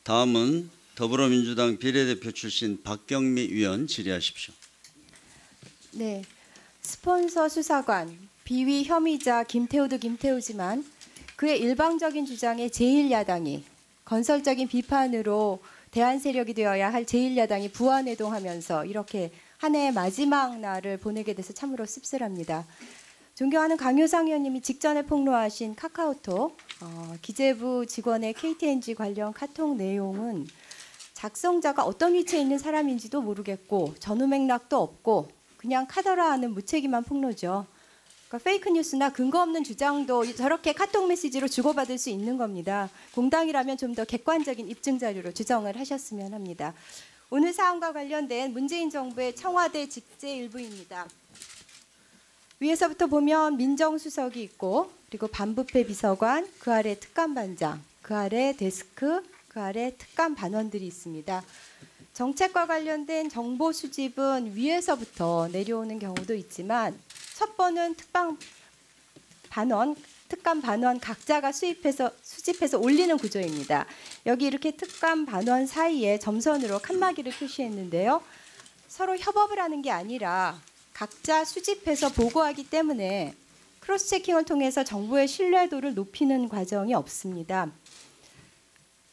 다음은 더불어민주당 비례대표 출신 박경미 의원 질의하십시오. 네, 스폰서 수사관, 비위 혐의자 김태우도 김태우지만 그의 일방적인 주장에 제1야당이 건설적인 비판으로 대안 세력이 되어야 할 제1야당이 부안해동하면서 이렇게 한 해의 마지막 날을 보내게 돼서 참으로 씁쓸합니다. 존경하는 강효상 의원님이 직전에 폭로하신 카카오톡 기재부 직원의 KTNG 관련 카톡 내용은 작성자가 어떤 위치에 있는 사람인지도 모르겠고 전후 맥락도 없고 그냥 카더라하는 무책임한 폭로죠. 그러니까 페이크 뉴스나 근거 없는 주장도 저렇게 카톡 메시지로 주고받을 수 있는 겁니다. 공당이라면 좀 더 객관적인 입증 자료로 주장을 하셨으면 합니다. 오늘 사안과 관련된 문재인 정부의 청와대 직제 일부입니다. 위에서부터 보면 민정수석이 있고 그리고 반부패 비서관, 그 아래 특감반장, 그 아래 데스크, 그 아래 특감 반원들이 있습니다. 정책과 관련된 정보 수집은 위에서부터 내려오는 경우도 있지만 첫 번은 특감 반원 각자가 수집해서 올리는 구조입니다. 여기 이렇게 특감 반원 사이에 점선으로 칸막이를 표시했는데요. 서로 협업을 하는 게 아니라 각자 수집해서 보고하기 때문에 크로스 체킹을 통해서 정부의 신뢰도를 높이는 과정이 없습니다.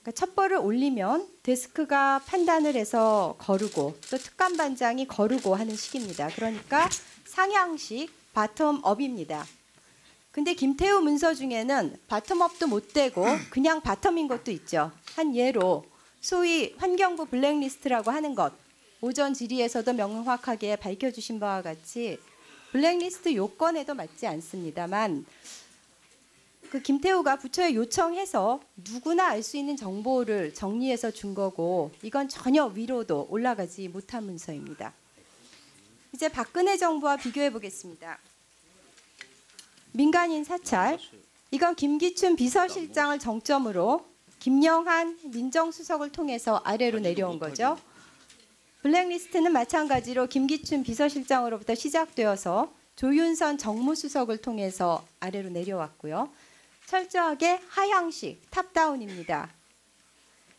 그러니까 첩보를 올리면 데스크가 판단을 해서 거르고 또 특감반장이 거르고 하는 식입니다. 그러니까 상향식 바텀업입니다. 근데 김태우 문서 중에는 바텀업도 못 되고 그냥 바텀인 것도 있죠. 한 예로 소위 환경부 블랙리스트라고 하는 것. 오전 질의에서도 명확하게 밝혀주신 바와 같이 블랙리스트 요건에도 맞지 않습니다만 그 김태우가 부처에 요청해서 누구나 알 수 있는 정보를 정리해서 준 거고 이건 전혀 위로도 올라가지 못한 문서입니다. 이제 박근혜 정부와 비교해 보겠습니다. 민간인 사찰, 이건 김기춘 비서실장을 정점으로 김영한 민정수석을 통해서 아래로 내려온 거죠. 블랙리스트는 마찬가지로 김기춘 비서실장으로부터 시작되어서 조윤선 정무수석을 통해서 아래로 내려왔고요. 철저하게 하향식 탑다운입니다.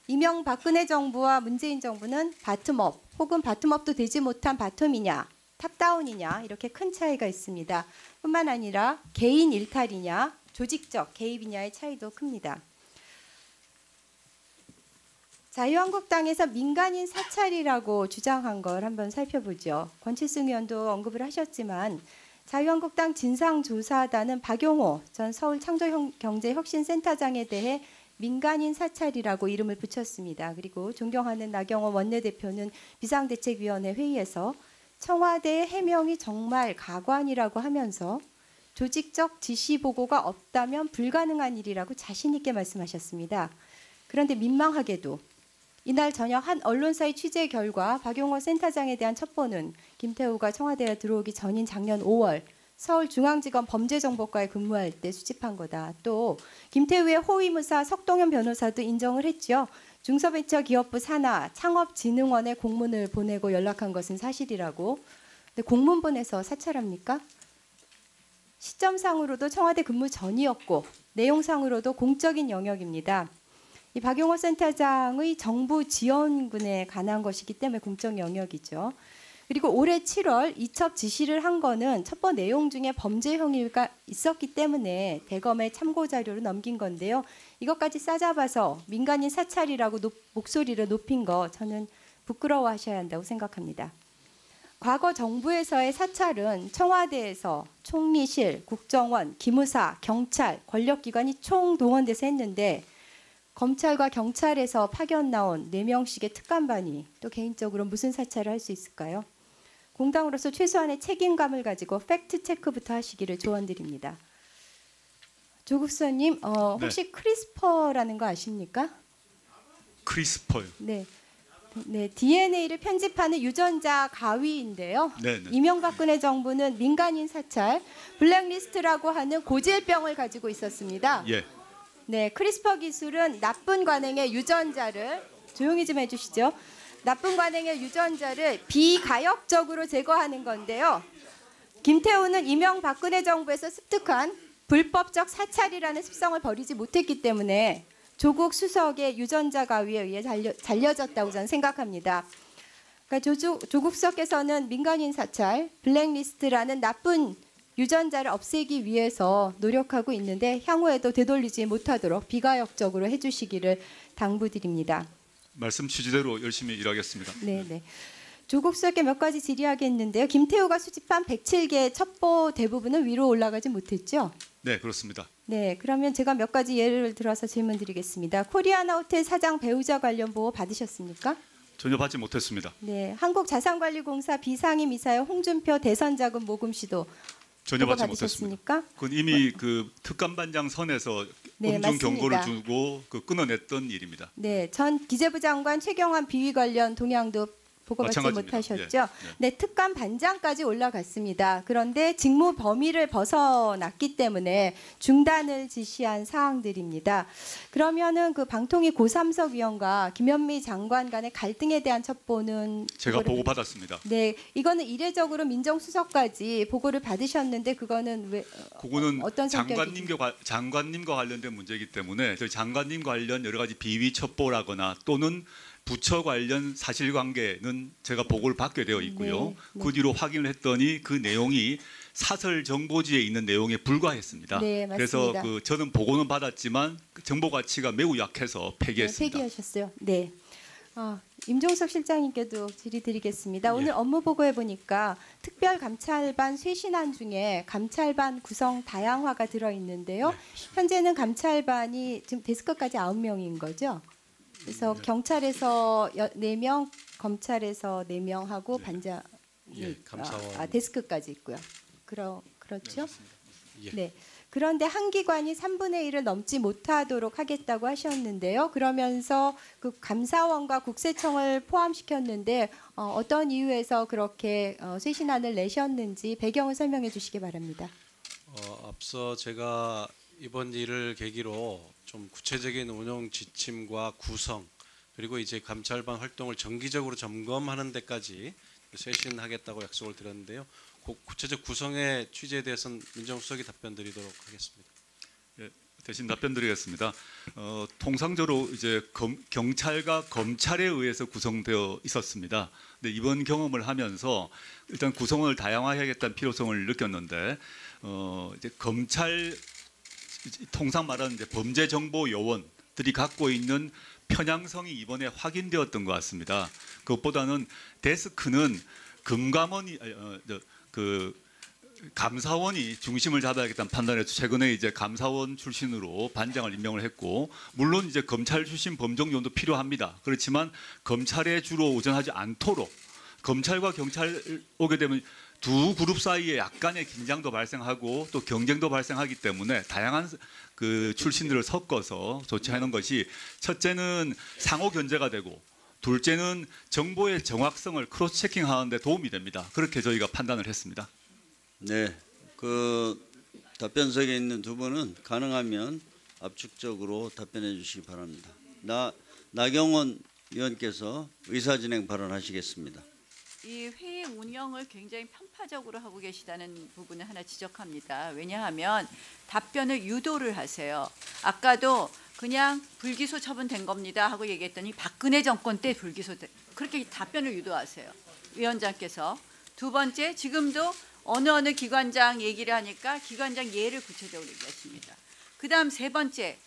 이명박근혜 정부와 문재인 정부는 바텀업 혹은 바텀업도 되지 못한 바텀이냐 탑다운이냐 이렇게 큰 차이가 있습니다. 뿐만 아니라 개인 일탈이냐 조직적 개입이냐의 차이도 큽니다. 자유한국당에서 민간인 사찰이라고 주장한 걸 한번 살펴보죠. 권칠승 의원도 언급을 하셨지만 자유한국당 진상조사단은 박용호 전 서울창조경제혁신센터장에 대해 민간인 사찰이라고 이름을 붙였습니다. 그리고 존경하는 나경원 원내대표는 비상대책위원회 회의에서 청와대의 해명이 정말 가관이라고 하면서 조직적 지시보고가 없다면 불가능한 일이라고 자신 있게 말씀하셨습니다. 그런데 민망하게도 이날 저녁 한 언론사의 취재 결과 박용호 센터장에 대한 첩보는 김태우가 청와대에 들어오기 전인 작년 5월 서울중앙지검 범죄정보과에 근무할 때 수집한 거다. 또 김태우의 호위무사 석동현 변호사도 인정을 했죠. 중소벤처기업부 산하 창업진흥원에 공문을 보내고 연락한 것은 사실이라고. 근데 공문 보내서 사찰합니까? 시점상으로도 청와대 근무 전이었고 내용상으로도 공적인 영역입니다. 이 박용호 센터장의 정부 지원군에 관한 것이기 때문에 공적 영역이죠. 그리고 올해 7월 이첩 지시를 한 거는 첩보 내용 중에 범죄 혐의가 있었기 때문에 대검에 참고 자료로 넘긴 건데요. 이것까지 싸잡아서 민간인 사찰이라고 목소리를 높인 거 저는 부끄러워하셔야 한다고 생각합니다. 과거 정부에서의 사찰은 청와대에서 총리실, 국정원, 기무사, 경찰, 권력기관이 총동원돼서 했는데 검찰과 경찰에서 파견 나온 4명씩의 특감반이 또 개인적으로 무슨 사찰을 할 수 있을까요? 공당으로서 최소한의 책임감을 가지고 팩트 체크부터 하시기를 조언드립니다. 조국수님, 혹시 네. 크리스퍼라는 거 아십니까? 크리스퍼요. 네. 네, DNA를 편집하는 유전자 가위인데요. 네네. 이명박근혜 정부는 민간인 사찰, 블랙리스트라고 하는 고질병을 가지고 있었습니다. 예. 네, 크리스퍼 기술은 나쁜 관행의 유전자를 조용히 좀 해주시죠. 나쁜 관행의 유전자를 비가역적으로 제거하는 건데요. 김태우는 이명박근혜 정부에서 습득한 불법적 사찰이라는 습성을 버리지 못했기 때문에 조국 수석의 유전자 가위에 의해 잘려졌다고 저는 생각합니다. 그러니까 조국 수석께서는 민간인 사찰, 블랙리스트라는 나쁜 유전자를 없애기 위해서 노력하고 있는데 향후에도 되돌리지 못하도록 비가역적으로 해주시기를 당부드립니다. 말씀 취지대로 열심히 일하겠습니다. 네. 조국 수석께 몇 가지 질의하겠는데요. 김태우가 수집한 107개의 첩보 대부분은 위로 올라가지 못했죠? 네, 그렇습니다. 네, 그러면 제가 몇 가지 예를 들어서 질문드리겠습니다. 코리아나 호텔 사장 배우자 관련 보호 받으셨습니까? 전혀 받지 못했습니다. 네, 한국자산관리공사 비상임 이사의 홍준표 대선 자금 모금 시도 전혀 보고 받지 못했습니다. 받으셨습니까? 그건 이미 그 특감반장 선에서 네, 엄중 경고를 맞습니다. 주고 끊어냈던 일입니다. 네, 전 기재부 장관 최경환 비위 관련 동향도 보고받지 마찬가지입니다. 못하셨죠. 예. 네, 특감 반장까지 올라갔습니다. 그런데 직무 범위를 벗어났기 때문에 중단을 지시한 사항들입니다. 그러면은 그 방통위 고삼석 위원과 김현미 장관 간의 갈등에 대한 첩보는 제가 보고를 보고 받았습니다. 네, 이거는 이례적으로 민정수석까지 보고를 받으셨는데 그거는 왜 그거는 어떤 성격이? 장관님과 관련된 문제이기 때문에 저희 장관님 관련 여러 가지 비위 첩보라거나 또는 부처 관련 사실관계는 제가 보고를 받게 되어 있고요. 네. 그 뒤로 확인을 했더니 그 내용이 사설 정보지에 있는 내용에 불과했습니다. 네, 그래서 맞습니다. 저는 보고는 받았지만 그 정보 가치가 매우 약해서 폐기했습니다. 네, 폐기하셨어요. 네. 임종석 실장님께도 질의드리겠습니다. 오늘 예. 업무 보고해 보니까 특별감찰반 쇄신안 중에 감찰반 구성 다양화가 들어 있는데요. 현재는 감찰반이 지금 데스크까지 9명인 거죠. 그래서 경찰에서 4명, 검찰에서 4명 하고 반장 감사원. 데스크까지 있고요. 그렇죠? 예. 네. 그런데 한 기관이 3분의 1을 넘지 못하도록 하겠다고 하셨는데요. 그러면서 그 감사원과 국세청을 포함시켰는데 어떤 이유에서 그렇게 쇄신안을 내셨는지 배경을 설명해 주시기 바랍니다. 앞서 제가 이번 일을 계기로 좀 구체적인 운영 지침과 구성 그리고 이제 감찰반 활동을 정기적으로 점검하는 데까지 쇄신하겠다고 약속을 드렸는데요. 구체적 구성의 취지에 대해서는 민정수석이 답변드리도록 하겠습니다. 예, 대신 답변드리겠습니다. 통상적으로 이제 경찰과 검찰에 의해서 구성되어 있었습니다. 근데 이번 경험을 하면서 일단 구성원을 다양화해야겠다는 필요성을 느꼈는데 이제 검찰 통상 말하는 이제 범죄정보 요원들이 갖고 있는 편향성이 이번에 확인되었던 것 같습니다. 그것보다는 데스크는 감사원이 중심을 잡아야겠다는 판단에서 최근에 이제 감사원 출신으로 반장을 임명을 했고, 물론 이제 검찰 출신 범정요원도 필요합니다. 그렇지만 검찰에 주로 의존하지 않도록, 검찰과 경찰 오게 되면 두 그룹 사이에 약간의 긴장도 발생하고 또 경쟁도 발생하기 때문에 다양한 그 출신들을 섞어서 조치하는 것이 첫째는 상호 견제가 되고 둘째는 정보의 정확성을 크로스 체킹하는 데 도움이 됩니다. 그렇게 저희가 판단을 했습니다. 네, 그 답변석에 있는 두 분은 가능하면 압축적으로 답변해 주시기 바랍니다. 나경원 의원께서 의사진행 발언하시겠습니다. 이 회의 운영을 굉장히 편파적으로 하고 계시다는 부분을 하나 지적합니다. 왜냐하면 답변을 유도를 하세요. 아까도 그냥 불기소 처분된 겁니다 하고 얘기했더니 박근혜 정권 때 불기소 그렇게 답변을 유도하세요. 위원장께서. 두 번째, 지금도 어느 기관장 얘기를 하니까 기관장 예를 구체적으로 얘기하십니다. 그다음 세 번째,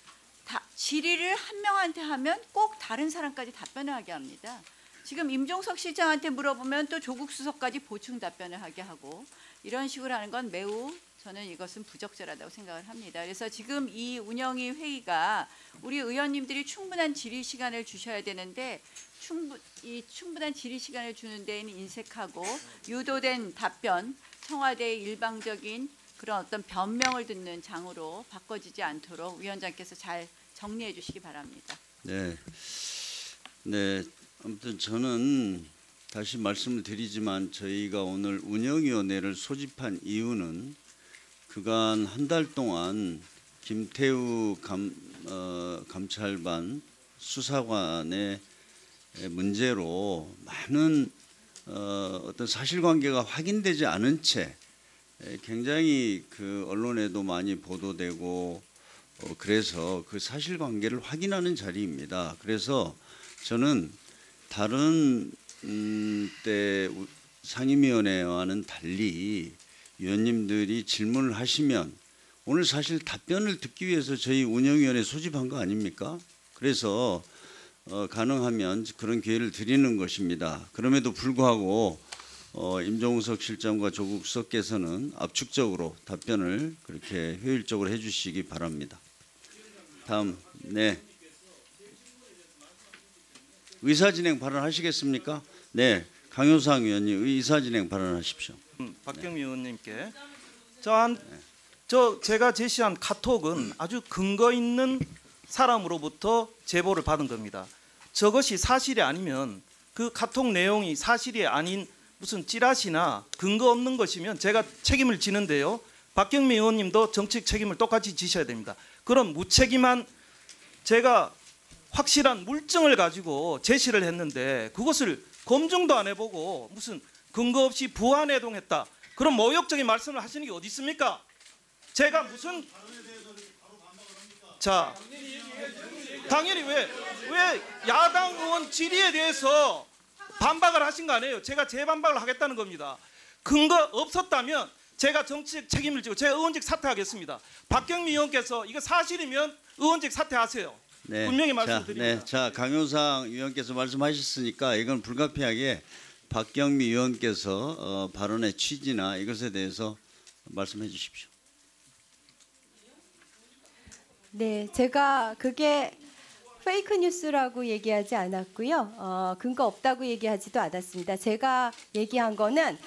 질의를 한 명한테 하면 꼭 다른 사람까지 답변을 하게 합니다. 지금 임종석 실장한테 물어보면 또 조국 수석까지 보충 답변을 하게 하고 이런 식으로 하는 건 매우 저는 이것은 부적절하다고 생각을 합니다. 그래서 지금 이 운영위 회의가 우리 의원님들이 충분한 질의 시간을 주셔야 되는데 충분한 질의 시간을 주는 데에는 인색하고 유도된 답변, 청와대의 일방적인 그런 어떤 변명을 듣는 장으로 바꿔지지 않도록 위원장께서 잘 정리해 주시기 바랍니다. 네. 아무튼 저는 다시 말씀을 드리지만 저희가 오늘 운영위원회를 소집한 이유는 그간 한 달 동안 김태우 감찰반 수사관의 문제로 많은 어떤 사실관계가 확인되지 않은 채 굉장히 그 언론에도 많이 보도되고 그래서 그 사실관계를 확인하는 자리입니다. 그래서 저는 다른 때 상임위원회와는 달리 위원님들이 질문을 하시면 오늘 사실 답변을 듣기 위해서 저희 운영위원회 소집한 거 아닙니까? 그래서 가능하면 그런 기회를 드리는 것입니다. 그럼에도 불구하고 임종석 실장과 조국 수석께서는 압축적으로 답변을 그렇게 효율적으로 해주시기 바랍니다. 다음, 네. 의사진행 발언하시겠습니까? 네, 강효상 의원님 의사진행 발언하십시오. 박경미 의원님께 제가 제시한 카톡은 아주 근거 있는 사람으로부터 제보를 받은 겁니다. 저것이 사실이 아니면 그 카톡 내용이 사실이 아닌 무슨 찌라시나 근거 없는 것이면 제가 책임을 지는데요. 박경미 의원님도 정책 책임을 똑같이 지셔야 됩니다. 그런 무책임한 제가 확실한 물증을 가지고 제시를 했는데 그것을 검증도 안 해보고 무슨 근거 없이 부안해동했다. 그런 모욕적인 말씀을 하시는 게 어디 있습니까? 제가 무슨 자 당연히 왜 야당 의원 질의에 대해서 반박을 하신 거 아니에요? 제가 재반박을 하겠다는 겁니다. 근거 없었다면 제가 정치적 책임을 지고 제가 의원직 사퇴하겠습니다. 박경미 의원께서 이거 사실이면 의원직 사퇴하세요. 네, 분명히 말씀드립니다. 네, 자 강효상 의원께서 말씀하셨으니까 이건 불가피하게 박경미 의원께서 발언의 취지나 이것에 대해서 말씀해 주십시오. 네, 제가 그게 페이크 뉴스라고 얘기하지 않았고요. 근거 없다고 얘기하지도 않았습니다. 제가 얘기한 거는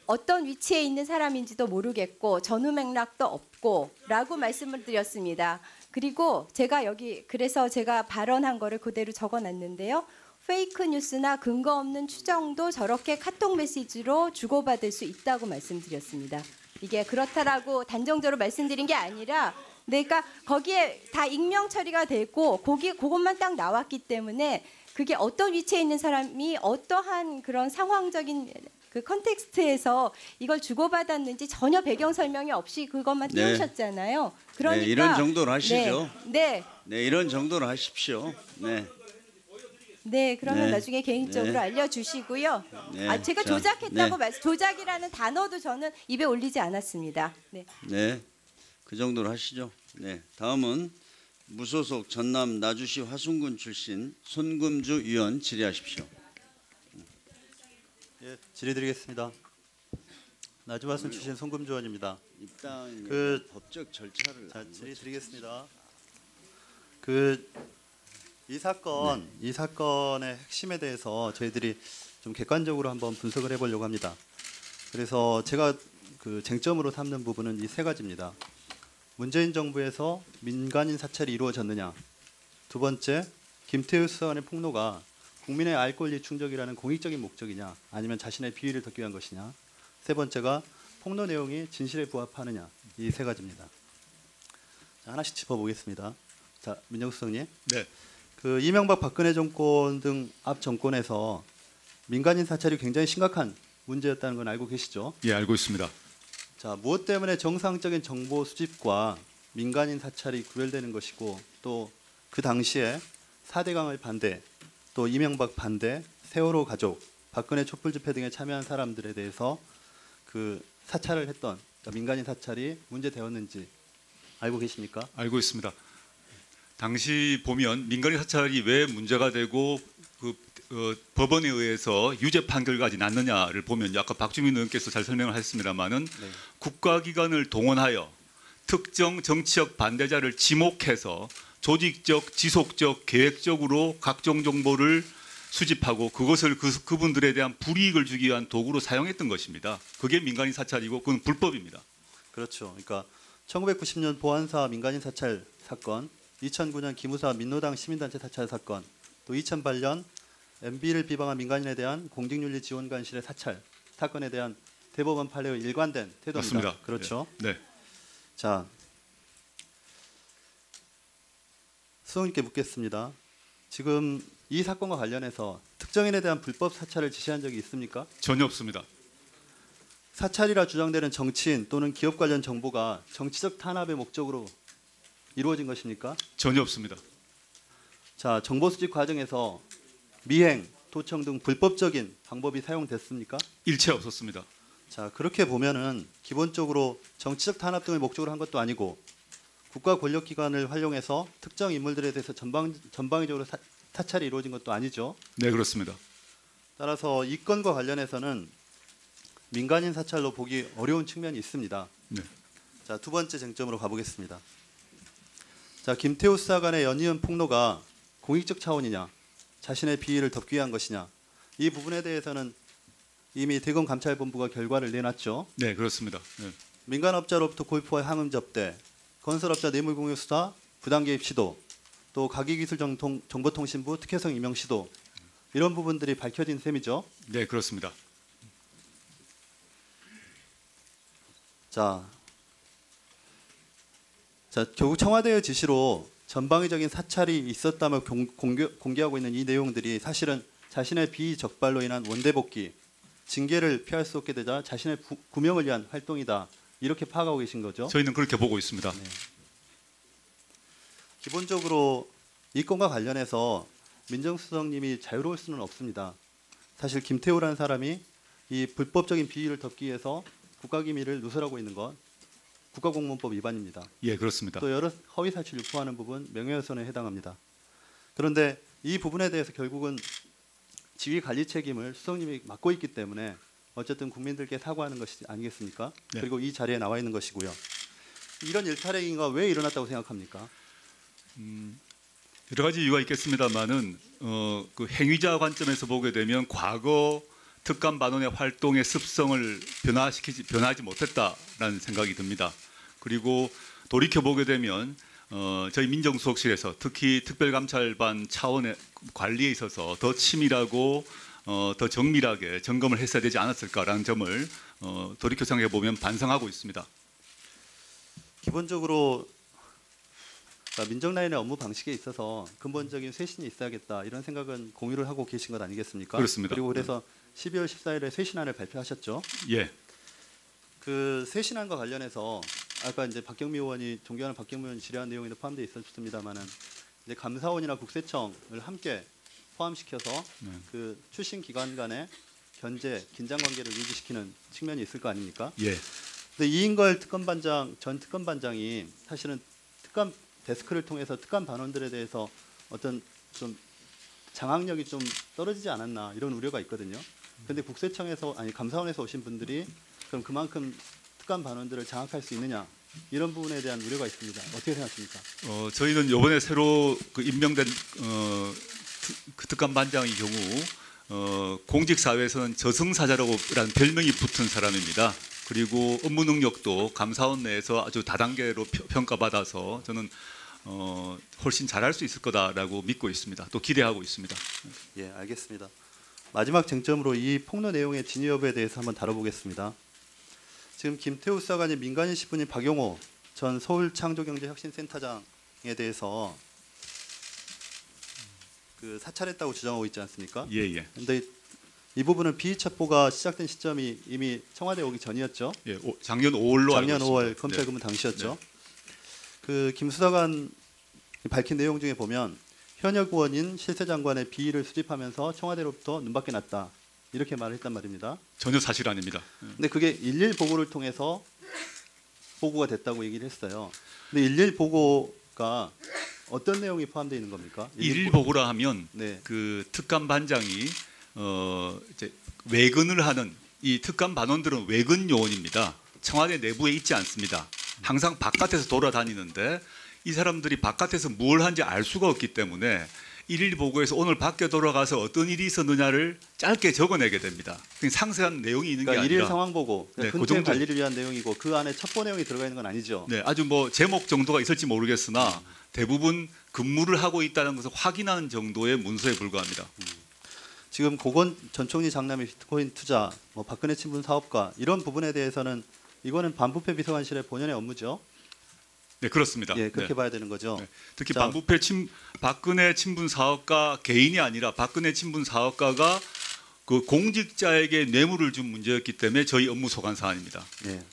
어떤 위치에 있는 사람인지도 모르겠고 전후 맥락도 없고라고 말씀을 드렸습니다. 그리고 그래서 제가 발언한 거를 그대로 적어놨는데요. 페이크 뉴스나 근거 없는 추정도 저렇게 카톡 메시지로 주고받을 수 있다고 말씀드렸습니다. 이게 그렇다라고 단정적으로 말씀드린 게 아니라 그러니까 거기에 다 익명 처리가 되고 그것만 딱 나왔기 때문에 그게 어떤 위치에 있는 사람이 어떠한 그런 상황적인 그 컨텍스트에서 이걸 주고받았는지 전혀 배경 설명이 없이 그것만 네. 띄우셨잖아요. 그러니까 네, 이런 정도로 하시죠. 네. 네, 이런 정도로 하십시오. 네. 네, 그러면 네. 나중에 개인적으로 네. 알려주시고요. 네. 제가 자, 조작했다고 네. 조작이라는 단어도 저는 입에 올리지 않았습니다. 네. 네, 그 정도로 하시죠. 네, 다음은 무소속 전남 나주시 화순군 출신 손금주 의원 질의하십시오. 예, 질의드리겠습니다. 나주화순 출신 손금주 의원입니다. 입당 그- 법적 절차를 자, 안 질의드리겠습니다. 이 사건의 핵심에 대해서 저희들이 좀 객관적으로 한번 분석을 해보려고 합니다. 그래서 제가 그 쟁점으로 삼는 부분은 이 세 가지입니다. 문재인 정부에서 민간인 사찰이 이루어졌느냐. 두 번째, 김태우 수사관의 폭로가 국민의 알 권리 충족이라는 공익적인 목적이냐, 아니면 자신의 비위를 덮기 위한 것이냐. 세 번째가 폭로 내용이 진실에 부합하느냐. 이 세 가지입니다. 자, 하나씩 짚어보겠습니다. 자, 민정수 수석님. 네. 그 이명박 박근혜 정권 등 앞 정권에서 민간인 사찰이 굉장히 심각한 문제였다는 건 알고 계시죠? 예, 알고 있습니다. 자, 무엇 때문에 정상적인 정보 수집과 민간인 사찰이 구별되는 것이고, 또 그 당시에 4대강을 반대, 또 이명박 반대, 세월호 가족, 박근혜 촛불 집회 등에 참여한 사람들에 대해서 그 사찰을 했던, 그러니까 민간인 사찰이 문제되었는지 알고 계십니까? 알고 있습니다. 당시 보면 민간인 사찰이 왜 문제가 되고 법원에 의해서 유죄 판결까지 났느냐를 보면 아까 박주민 의원께서 잘 설명을 하셨습니다마는 네. 국가기관을 동원하여 특정 정치적 반대자를 지목해서 조직적, 지속적, 계획적으로 각종 정보를 수집하고 그것을 그분들에 대한 불이익을 주기 위한 도구로 사용했던 것입니다. 그게 민간인 사찰이고 그건 불법입니다. 그렇죠. 그러니까 1990년 보안사 민간인 사찰 사건, 2009년 기무사 민노당 시민단체 사찰 사건, 또 2008년 MB를 비방한 민간인에 대한 공직윤리지원관실의 사찰 사건에 대한 대법원 판례의 일관된 태도입니다. 맞습니다. 그렇죠. 네. 자, 수석님께 묻겠습니다. 지금 이 사건과 관련해서 특정인에 대한 불법 사찰을 지시한 적이 있습니까? 전혀 없습니다. 사찰이라 주장되는 정치인 또는 기업 관련 정보가 정치적 탄압의 목적으로 이루어진 것입니까? 전혀 없습니다. 자, 정보 수집 과정에서 미행, 도청 등 불법적인 방법이 사용됐습니까? 일체 없었습니다. 자, 그렇게 보면은 기본적으로 정치적 탄압 등을 목적으로 한 것도 아니고 국가 권력기관을 활용해서 특정 인물들에 대해서 전방위적으로 사찰이 이루어진 것도 아니죠. 네, 그렇습니다. 따라서 이 건과 관련해서는 민간인 사찰로 보기 어려운 측면이 있습니다. 네. 자, 두 번째 쟁점으로 가보겠습니다. 자, 김태우 수사관의 연이은 폭로가 공익적 차원이냐, 자신의 비위를 덮기 위한 것이냐, 이 부분에 대해서는 이미 대검 감찰본부가 결과를 내놨죠. 네, 그렇습니다. 네. 민간업자로부터 골프와 항음 접대, 건설업자 뇌물공유 수사, 부당개입 시도, 또 가기기술정보통신부 특혜성 임명 시도, 이런 부분들이 밝혀진 셈이죠. 네, 그렇습니다. 자, 결국 청와대의 지시로 전방위적인 사찰이 있었다며 공개하고 있는 이 내용들이 사실은 자신의 비적발로 인한 원대복귀, 징계를 피할 수 없게 되자 자신의 구명을 위한 활동이다. 이렇게 파악하고 계신 거죠? 저희는 그렇게 보고 있습니다. 네. 기본적으로 이 건과 관련해서 민정수석님이 자유로울 수는 없습니다. 사실 김태우라는 사람이 이 불법적인 비위를 덮기 위해서 국가기밀을 누설하고 있는 것, 국가공무원법 위반입니다. 예, 그렇습니다. 또 여러 허위사실 유포하는 부분 명예훼손에 해당합니다. 그런데 이 부분에 대해서 결국은 지휘관리 책임을 수석님이 맡고 있기 때문에 어쨌든 국민들께 사과하는 것이 아니겠습니까? 네. 그리고 이 자리에 나와 있는 것이고요. 이런 일탈행위가 왜 일어났다고 생각합니까? 여러 가지 이유가 있겠습니다만은 그 행위자 관점에서 보게 되면 과거 특감 반원의 활동의 습성을 변화하지 못했다라는 생각이 듭니다. 그리고 돌이켜 보게 되면 저희 민정수석실에서 특히 특별감찰반 차원의 관리에 있어서 더 치밀하고 더 정밀하게 점검을 했어야 되지 않았을까라는 점을 돌이켜 생각해 보면 반성하고 있습니다. 기본적으로 민정라인의 업무 방식에 있어서 근본적인 쇄신이 있어야겠다 이런 생각은 공유를 하고 계신 것 아니겠습니까? 그렇습니다. 그리고 그래서 12월 14일에 쇄신안을 발표하셨죠. 예, 그 쇄신안과 관련해서 아까 이제 박경미 의원이 존경하는 박경미 의원이 질의한 내용에도 포함되어 있었습니다만은 이제 감사원이나 국세청을 함께 포함시켜서 그 출신 기관 간의 견제, 긴장 관계를 유지시키는 측면이 있을 거 아닙니까? 예, 근데 이인걸 전 특검반장이 사실은 특감 데스크를 통해서 특감 반원들에 대해서 어떤 좀 장악력이 좀 떨어지지 않았나 이런 우려가 있거든요. 그런데 국세청에서 감사원에서 오신 분들이 그럼 그만큼 특감 반원들을 장악할 수 있느냐 이런 부분에 대한 우려가 있습니다. 어떻게 생각하십니까? 저희는 이번에 새로 그 임명된 그 특감 반장의 경우 공직 사회에서는 저승사자라는 별명이 붙은 사람입니다. 그리고 업무 능력도 감사원 내에서 아주 다단계로 평가받아서 저는 훨씬 잘할 수 있을 거다라고 믿고 있습니다. 또 기대하고 있습니다. 예, 알겠습니다. 마지막 쟁점으로 이 폭로 내용의 진위 여부에 대해서 한번 다뤄보겠습니다. 지금 김태우 수사관이 민간인 10분인 박용호 전 서울창조경제혁신센터장에 대해서 그 사찰했다고 주장하고 있지 않습니까? 예, 예. 그런데 이 부분은 비위 첩보가 시작된 시점이 이미 청와대 오기 전이었죠. 예, 작년 5월로 작년 알고 5월 있습니다. 검찰 네. 근무 당시였죠. 그 김 수사관 밝힌 내용 중에 보면 현역 의원인 실세장관의 비위를 수집하면서 청와대로부터 눈밖에 났다 이렇게 말을 했단 말입니다. 전혀 사실 아닙니다. 근데 그게 일일 보고를 통해서 보고가 됐다고 얘기를 했어요. 근데 일일 보고가 어떤 내용이 포함되어 있는 겁니까? 일일 보고라 하면 네. 그 특감 반장이 이제 외근을 하는 이 특감 반원들은 외근 요원입니다. 청와대 내부에 있지 않습니다. 항상 바깥에서 돌아다니는데 이 사람들이 바깥에서 뭘 한지 알 수가 없기 때문에 일일 보고에서 오늘 밖에 돌아가서 어떤 일이 있었느냐를 짧게 적어내게 됩니다. 상세한 내용이 있는 그러니까 게 아니라 일일 상황 보고 네, 그 근태 정도. 관리를 위한 내용이고 그 안에 첩보 내용이 들어가 있는 건 아니죠. 네, 아주 뭐 제목 정도가 있을지 모르겠으나 대부분 근무를 하고 있다는 것을 확인하는 정도의 문서에 불과합니다. 지금 고건 전 총리 장남의 비트코인 투자, 뭐 박근혜 친분 사업가 이런 부분에 대해서는 이거는 반부패 비서관실의 본연의 업무죠. 네, 그렇습니다. 예, 그렇게 네. 봐야 되는 거죠. 네. 특히 자, 박근혜 친분 사업가 개인이 아니라 박근혜 친분 사업가가 그 공직자에게 뇌물을 준 문제였기 때문에 저희 업무 소관 사안입니다. 예.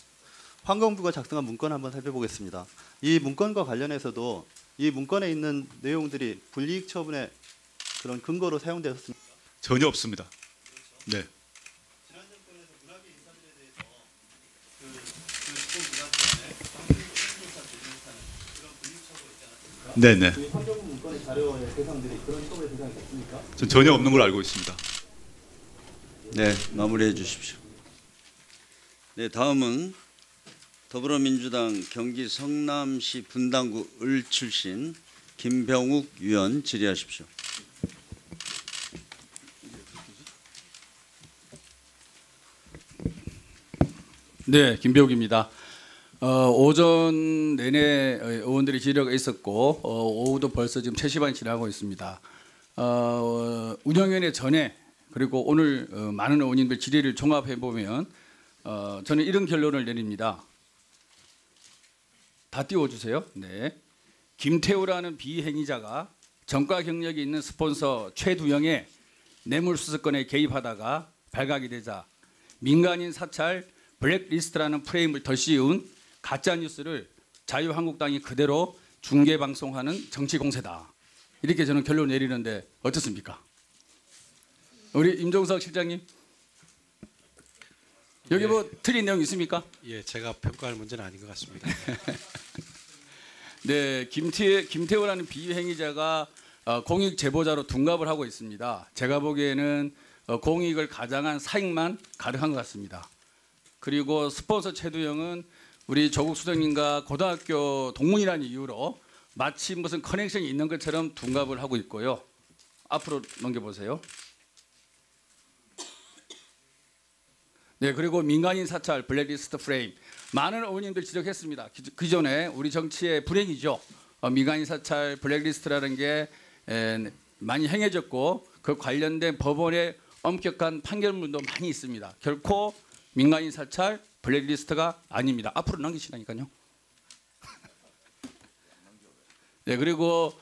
환경부가 작성한 문건 한번 살펴보겠습니다. 이 문건과 관련해서도 이 문건에 있는 내용들이 불이익 처분의 그런 근거로 사용되었습니다. 전혀 없습니다. 네. 지난 정권에서 문학의 인사들에 대해서 환경조사 대행사는 그런 불이익 처벌 있지 않았습니까? 네네. 그 환경부 문건의 자료의 대상들이 그런 처벌의 대상이 됐습니까? 전 전혀 없는 걸로 알고 있습니다. 네, 마무리해 주십시오. 네, 다음은 더불어민주당 경기 성남시 분당구 을 출신 김병욱 의원 질의하십시오. 네, 김병욱입니다. 오전 내내 의원들이 질의가 있었고 오후도 벌써 지금 3시반이 지나고 있습니다. 운영위원회 전에 그리고 오늘 많은 의원님들 질의를 종합해 보면 저는 이런 결론을 내립니다. 다 띄워주세요. 네, 김태우라는 비행위자가 전과 경력이 있는 스폰서 최두영의 뇌물수수건에 개입하다가 발각이 되자 민간인 사찰 블랙리스트라는 프레임을 덧씌운 가짜 뉴스를 자유한국당이 그대로 중계 방송하는 정치 공세다. 이렇게 저는 결론 내리는데 어떻습니까? 우리 임종석 실장님, 여기 뭐 틀린 내용 있습니까? 예, 제가 평가할 문제는 아닌 것 같습니다. 네, 김태우라는 비행위자가 공익 제보자로 둔갑을 하고 있습니다. 제가 보기에는 공익을 가장한 사익만 가득한 것 같습니다. 그리고 스폰서 최두영은 우리 조국 수석님과 고등학교 동문이라는 이유로 마치 무슨 커넥션이 있는 것처럼 둔갑을 하고 있고요. 앞으로 넘겨보세요. 네, 그리고 민간인 사찰 블랙리스트 프레임 많은 의원님들 지적했습니다. 기존에 우리 정치의 불행이죠. 민간인 사찰 블랙리스트라는 게 많이 행해졌고 그 관련된 법원의 엄격한 판결문도 많이 있습니다. 결코 민간인 사찰 블랙리스트가 아닙니다. 앞으로 넘기시라니까요. 네, 그리고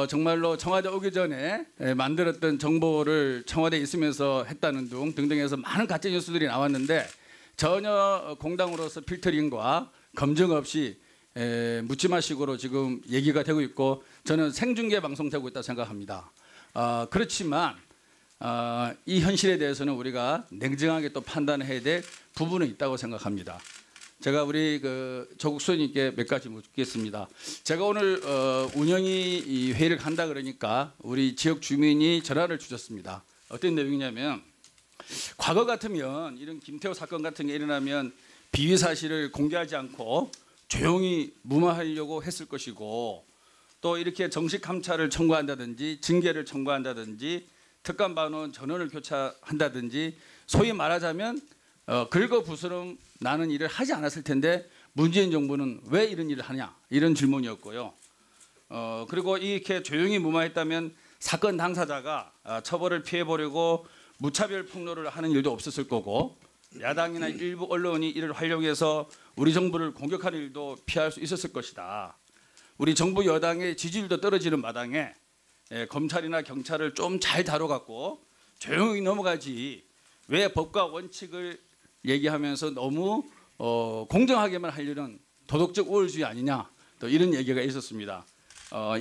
정말로 청와대 오기 전에 만들었던 정보를 청와대에 있으면서 했다는 등등해서 많은 가짜 뉴스들이 나왔는데 전혀 공당으로서 필터링과 검증 없이 묻지마식으로 지금 얘기가 되고 있고 저는 생중계 방송되고 있다고 생각합니다. 그렇지만 이 현실에 대해서는 우리가 냉정하게 또 판단해야 될 부분은 있다고 생각합니다. 제가 우리 조국 수석님께 몇 가지 묻겠습니다. 제가 오늘 운영위 이 회의를 한다 그러니까 우리 지역 주민이 전화를 주셨습니다. 어떤 내용이냐면 과거 같으면 이런 김태호 사건 같은 게 일어나면 비위 사실을 공개하지 않고 조용히 무마하려고 했을 것이고 또 이렇게 정식 감찰을 청구한다든지 징계를 청구한다든지 특감반원 전원을 교체한다든지 소위 말하자면 긁어부스럼 나는 일을 하지 않았을 텐데 문재인 정부는 왜 이런 일을 하냐 이런 질문이었고요. 그리고 이렇게 조용히 무마했다면 사건 당사자가 처벌을 피해보려고 무차별 폭로를 하는 일도 없었을 거고 야당이나 일부 언론이 이를 활용해서 우리 정부를 공격하는 일도 피할 수 있었을 것이다. 우리 정부 여당의 지지율도 떨어지는 마당에 검찰이나 경찰을 좀 잘 다뤄갖고 조용히 넘어가지 왜 법과 원칙을 얘기하면서 너무 공정하게만 하려는 도덕적 우월주의 아니냐 또 이런 얘기가 있었습니다.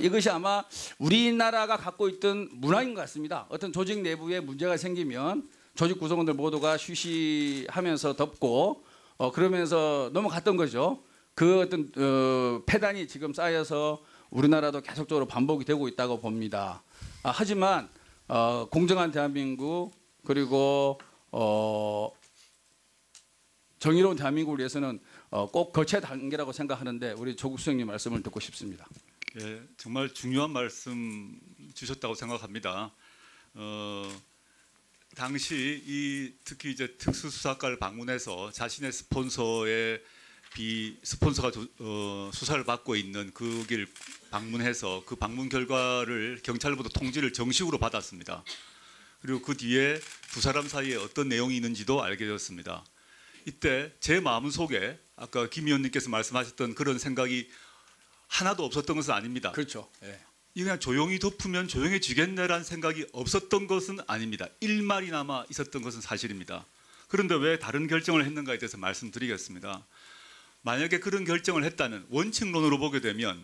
이것이 아마 우리나라가 갖고 있던 문화인 것 같습니다. 어떤 조직 내부에 문제가 생기면 조직 구성원들 모두가 쉬쉬하면서 덮고 그러면서 넘어갔던 거죠. 그 어떤 폐단이 지금 쌓여서 우리나라도 계속적으로 반복이 되고 있다고 봅니다. 하지만 공정한 대한민국 그리고 정의로운 대한민국을 위해서는 꼭 거체 단계라고 생각하는데 우리 조국 수석님 말씀을 듣고 싶습니다. 예, 정말 중요한 말씀 주셨다고 생각합니다. 당시 특히 이제 특수수사과를 방문해서 자신의 스폰서가 수사를 받고 있는 그 길 방문해서 그 방문 결과를 경찰로부터 통지를 정식으로 받았습니다. 그리고 그 뒤에 두 사람 사이에 어떤 내용이 있는지도 알게 되었습니다. 이때 제 마음속에 아까 김 의원님께서 말씀하셨던 그런 생각이 하나도 없었던 것은 아닙니다. 그렇죠. 예. 이 그냥 조용히 덮으면 조용해지겠네라는 생각이 없었던 것은 아닙니다. 일말이나마 있었던 것은 사실입니다. 그런데 왜 다른 결정을 했는가에 대해서 말씀드리겠습니다. 만약에 그런 결정을 했다는 원칙론으로 보게 되면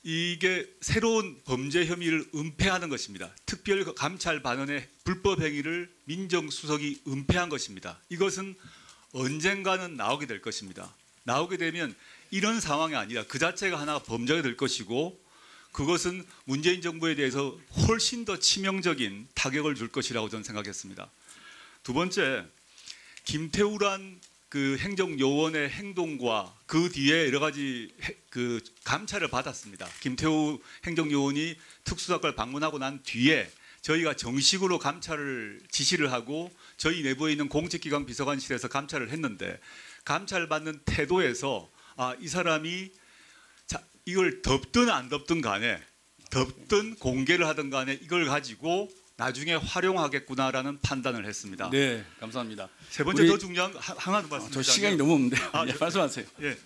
이게 새로운 범죄 혐의를 은폐하는 것입니다. 특별감찰반원의 불법 행위를 민정수석이 은폐한 것입니다. 이것은 언젠가는 나오게 될 것입니다. 나오게 되면 이런 상황이 아니라 그 자체가 하나가 범죄가 될 것이고 그것은 문재인 정부에 대해서 훨씬 더 치명적인 타격을 줄 것이라고 저는 생각했습니다. 두 번째, 김태우란 그 행정요원의 행동과 그 뒤에 여러 가지 그 감찰을 받았습니다. 김태우 행정요원이 특수사건을 방문하고 난 뒤에 저희가 정식으로 감찰을 지시를 하고 저희 내부에 있는 공직기관 비서관실에서 감찰을 했는데 감찰받는 태도에서 이 사람이 이걸 덮든 안 덮든 간에 덮든 공개를 하든 간에 이걸 가지고 나중에 활용하겠구나라는 판단을 했습니다. 네, 감사합니다. 세 번째 더 중요한 하나 더 말씀드리자면 저 시간이 너무 없는데 네. 말씀하세요. 예,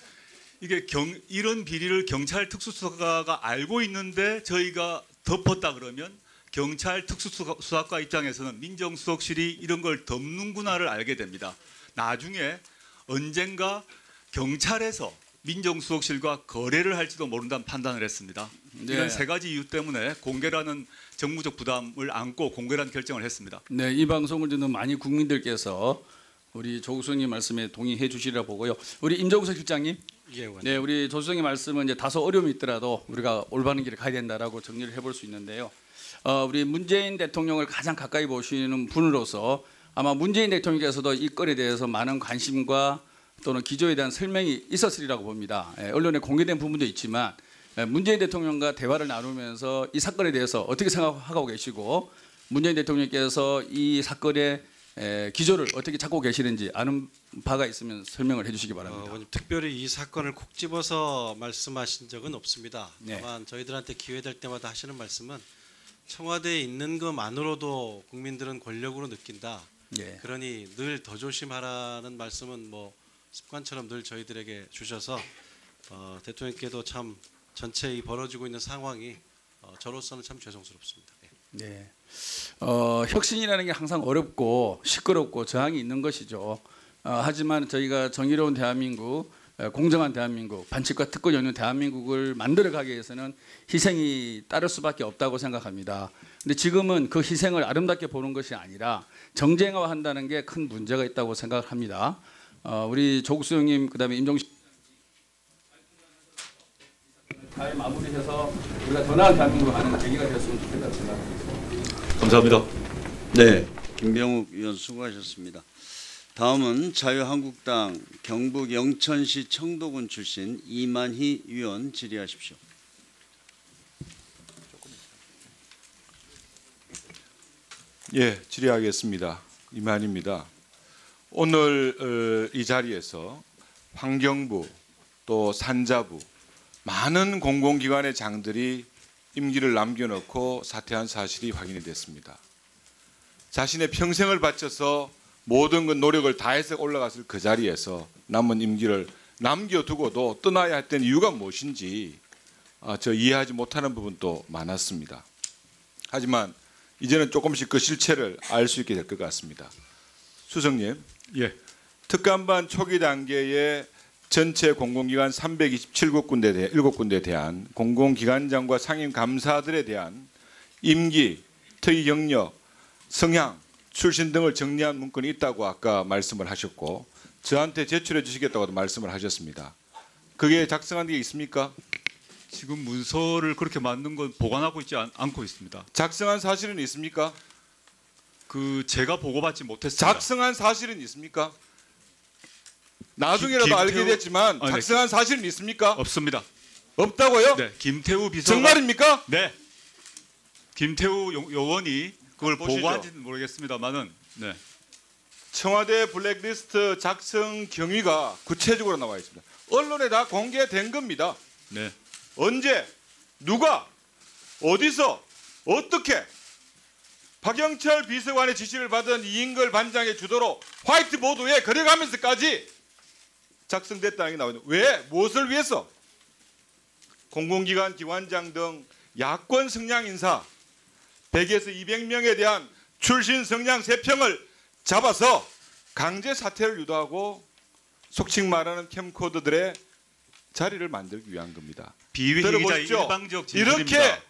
이게 이런 비리를 경찰 특수수사과가 알고 있는데 저희가 덮었다 그러면 경찰 특수수사과 입장에서는 민정수석실이 이런 걸 덮는구나를 알게 됩니다. 나중에 언젠가 경찰에서 민정수석실과 거래를 할지도 모른다는 판단을 했습니다. 네. 이런 세 가지 이유 때문에 공개라는 정무적 부담을 안고 공개라는 결정을 했습니다. 네, 이 방송을 듣는 많이 국민들께서 우리 조국수님 말씀에 동의해 주시리라 보고요. 우리 임종석 실장님, 예, 의원님. 네, 우리 조수석의 말씀은 이제 다소 어려움이 있더라도 우리가 올바른 길을 가야 된다라고 정리를 해볼 수 있는데요. 우리 문재인 대통령을 가장 가까이 보시는 분으로서 아마 문재인 대통령께서도 이 건에 대해서 많은 관심과 또는 기조에 대한 설명이 있었으리라고 봅니다. 언론에 공개된 부분도 있지만 문재인 대통령과 대화를 나누면서 이 사건에 대해서 어떻게 생각하고 계시고 문재인 대통령께서 이 사건의 기조를 어떻게 찾고 계시는지 아는 바가 있으면 설명을 해주시기 바랍니다. 의원님, 특별히 이 사건을 콕 집어서 말씀하신 적은 없습니다. 네. 다만 저희들한테 기회될 때마다 하시는 말씀은 청와대에 있는 것만으로도 국민들은 권력으로 느낀다. 예. 그러니 늘 더 조심하라는 말씀은 뭐 습관처럼 늘 저희들에게 주셔서 대통령께도 참 전체 이 벌어지고 있는 상황이 저로서는 참 죄송스럽습니다. 예. 네. 혁신이라는 게 항상 어렵고 시끄럽고 저항이 있는 것이죠. 하지만 저희가 정의로운 대한민국, 공정한 대한민국, 반칙과 특권이 없는 대한민국을 만들어가기 위해서는 희생이 따를 수밖에 없다고 생각합니다. 근데 지금은 그 희생을 아름답게 보는 것이 아니라 정쟁화한다는 게 큰 문제가 있다고 생각합니다. 우리 조국수 형님, 그다음에 임종식 잘 마무리해서 우리가 더 나은 대한민국을 가는 계기가 되었으면 좋겠다고 생각합니다. 감사합니다. 네, 김병욱 의원 수고하셨습니다. 다음은 자유한국당 경북 영천시 청도군 출신 이만희 의원 질의하십시오. 예, 질의하겠습니다. 이만희입니다. 오늘 이 자리에서 환경부 또 산자부 많은 공공기관의 장들이 임기를 남겨놓고 사퇴한 사실이 확인이 됐습니다. 자신의 평생을 바쳐서 모든 그 노력을 다해서 올라갔을 그 자리에서 남은 임기를 남겨두고도 떠나야 했던 이유가 무엇인지 저 이해하지 못하는 부분도 많았습니다. 하지만 이제는 조금씩 그 실체를 알 수 있게 될 것 같습니다. 수석님, 예, 특감반 초기 단계에 전체 공공기관 327군데에 대한 공공기관장과 상임감사들에 대한 임기, 특이 경력, 성향, 출신 등을 정리한 문건이 있다고 아까 말씀을 하셨고 저한테 제출해 주시겠다고도 말씀을 하셨습니다. 그게 작성한 게 있습니까? 지금 문서를 그렇게 만든 건 보관하고 있지 않고 있습니다. 작성한 사실은 있습니까? 제가 보고받지 못했습니다. 작성한 사실은 있습니까? 나중에라도 알게 됐지만 네. 작성한 사실은 있습니까? 없습니다. 없다고요? 네, 김태우 비서관. 정말입니까? 네, 김태우 요원이 그걸 보시죠. 보고한지는 모르겠습니다만은 네. 청와대 블랙리스트 작성 경위가 구체적으로 나와 있습니다. 언론에 다 공개된 겁니다. 네. 언제, 누가, 어디서, 어떻게 박영철 비서관의 지시를 받은 이인걸 반장의 주도로 화이트보드에 그려가면서까지 작성됐다는 게 나오는데 왜? 무엇을 위해서? 공공기관 기관장 등 야권 성향 인사 100에서 200명에 대한 출신 성향 세평을 잡아서 강제 사퇴를 유도하고 속칭 말하는 캠코더들의 자리를 만들기 위한 겁니다. 비위 행위자의 들어보십시오. 일방적 진술입니다. 이렇게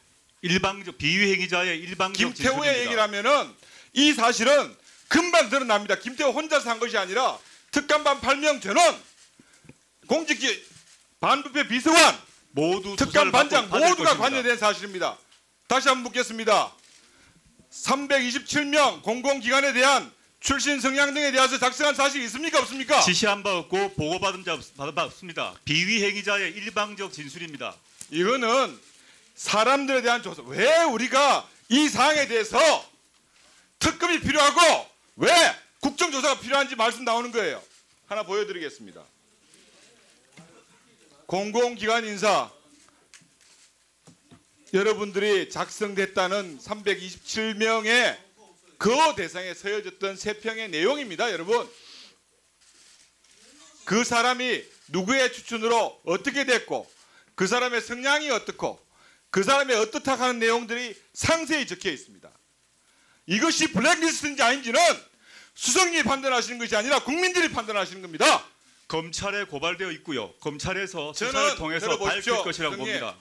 일방적 비위 행위자의 일방적 김태호의 진술입니다. 얘기를 하면은 이 사실은 금방 드러납니다. 김태호 혼자서 한 것이 아니라 특감반 8명 전원, 공직기 반부패 비서관, 모두 특감 반장 받을 모두가 것입니다. 관여된 사실입니다. 다시 한번 묻겠습니다. 327명 공공기관에 대한 출신 성향 등에 대해서 작성한 사실이 있습니까 없습니까? 지시한 바 없고 보고받은 바 없습니다. 비위 행위자의 일방적 진술입니다. 이거는 사람들에 대한 조사. 왜 우리가 이 사항에 대해서 특검이 필요하고 왜 국정조사가 필요한지 말씀 나오는 거예요. 하나 보여드리겠습니다. 공공기관 인사 여러분들이 작성됐다는 327명의 그 대상에 서여졌던 세평의 내용입니다. 여러분, 그 사람이 누구의 추천으로 어떻게 됐고 그 사람의 성향이 어떻고 그 사람이 어떻다 하는 내용들이 상세히 적혀 있습니다. 이것이 블랙리스트인지 아닌지는 수석님이 판단하시는 것이 아니라 국민들이 판단하시는 겁니다. 검찰에 고발되어 있고요. 검찰에서 저는 수사를 통해서 들어보십시오, 밝힐 것이라고 형님. 봅니다.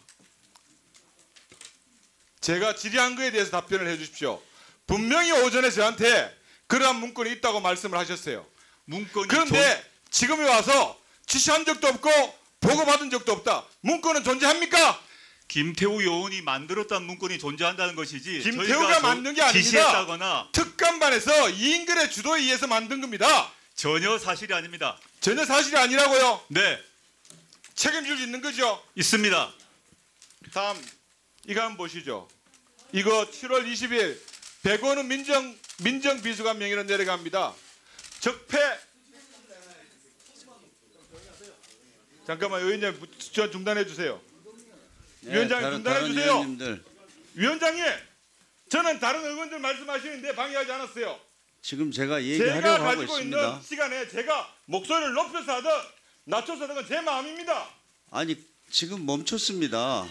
제가 질의한 거에 대해서 답변을 해주십시오. 분명히 오전에 저한테 그러한 문건이 있다고 말씀을 하셨어요. 문건이 그런데 지금에 와서 지시한 적도 없고 보고받은 적도 없다. 문건은 존재합니까? 김태우 요원이 만들었다는 문건이 존재한다는 것이지 김태우가 저희가 만든 게 아닙니다. 지시했다거나 특감반에서 이인근의 주도에 의해서 만든 겁니다. 전혀 사실이 아닙니다. 전혀 사실이 아니라고요. 네, 책임질 수 있는 거죠. 있습니다. 다음 이거 한번 보시죠. 이거 7월 20일 백원우 민정비서관 명의로 내려갑니다. 적폐 잠깐만 위원장 중단해 주세요. 위원장님 중단해 다른 주세요. 의원님들 위원장님, 저는 다른 의원들 말씀하시는데 방해하지 않았어요. 지금 제가 제가 얘기하려고 하고 가지고 있습니다. 있는 시간에 제가 목소리를 높여서 하든 낮춰서 하든 건 제 마음입니다. 아니 지금 멈췄습니다.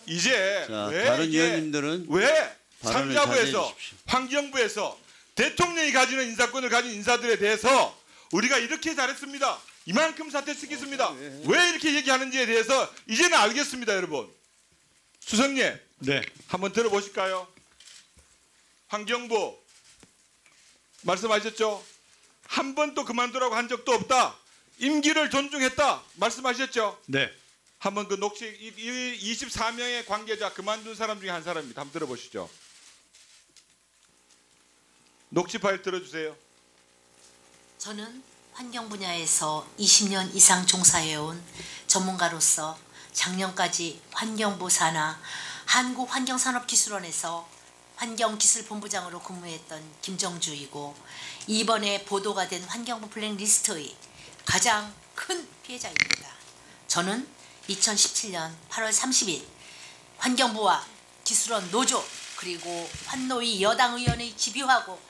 이제 자, 왜 다른 이게 의원님들은 왜 발언을 상자부에서 자제해 주십시오. 환경부에서 대통령이 가지는 인사권을 가진 인사들에 대해서 우리가 이렇게 잘했습니다. 이만큼 사퇴시켰습니다. 왜 이렇게 얘기하는지에 대해서 이제는 알겠습니다, 여러분. 수석님, 네, 한번 들어보실까요? 환경부 말씀하셨죠? 한 번도 그만두라고 한 적도 없다. 임기를 존중했다. 말씀하셨죠? 네. 한번 그 녹취 24명의 관계자 그만둔 사람 중에 한 사람입니다. 한번 들어보시죠. 녹취 파일 들어주세요. 저는 환경 분야에서 20년 이상 종사해온 전문가로서 작년까지 환경부 산하 한국환경산업기술원에서 환경기술본부장으로 근무했던 김정주이고 이번에 보도가 된 환경부 블랙리스트의 가장 큰 피해자입니다. 저는 2017년 8월 30일 환경부와 기술원 노조 그리고 환노위 여당 의원의 집요하고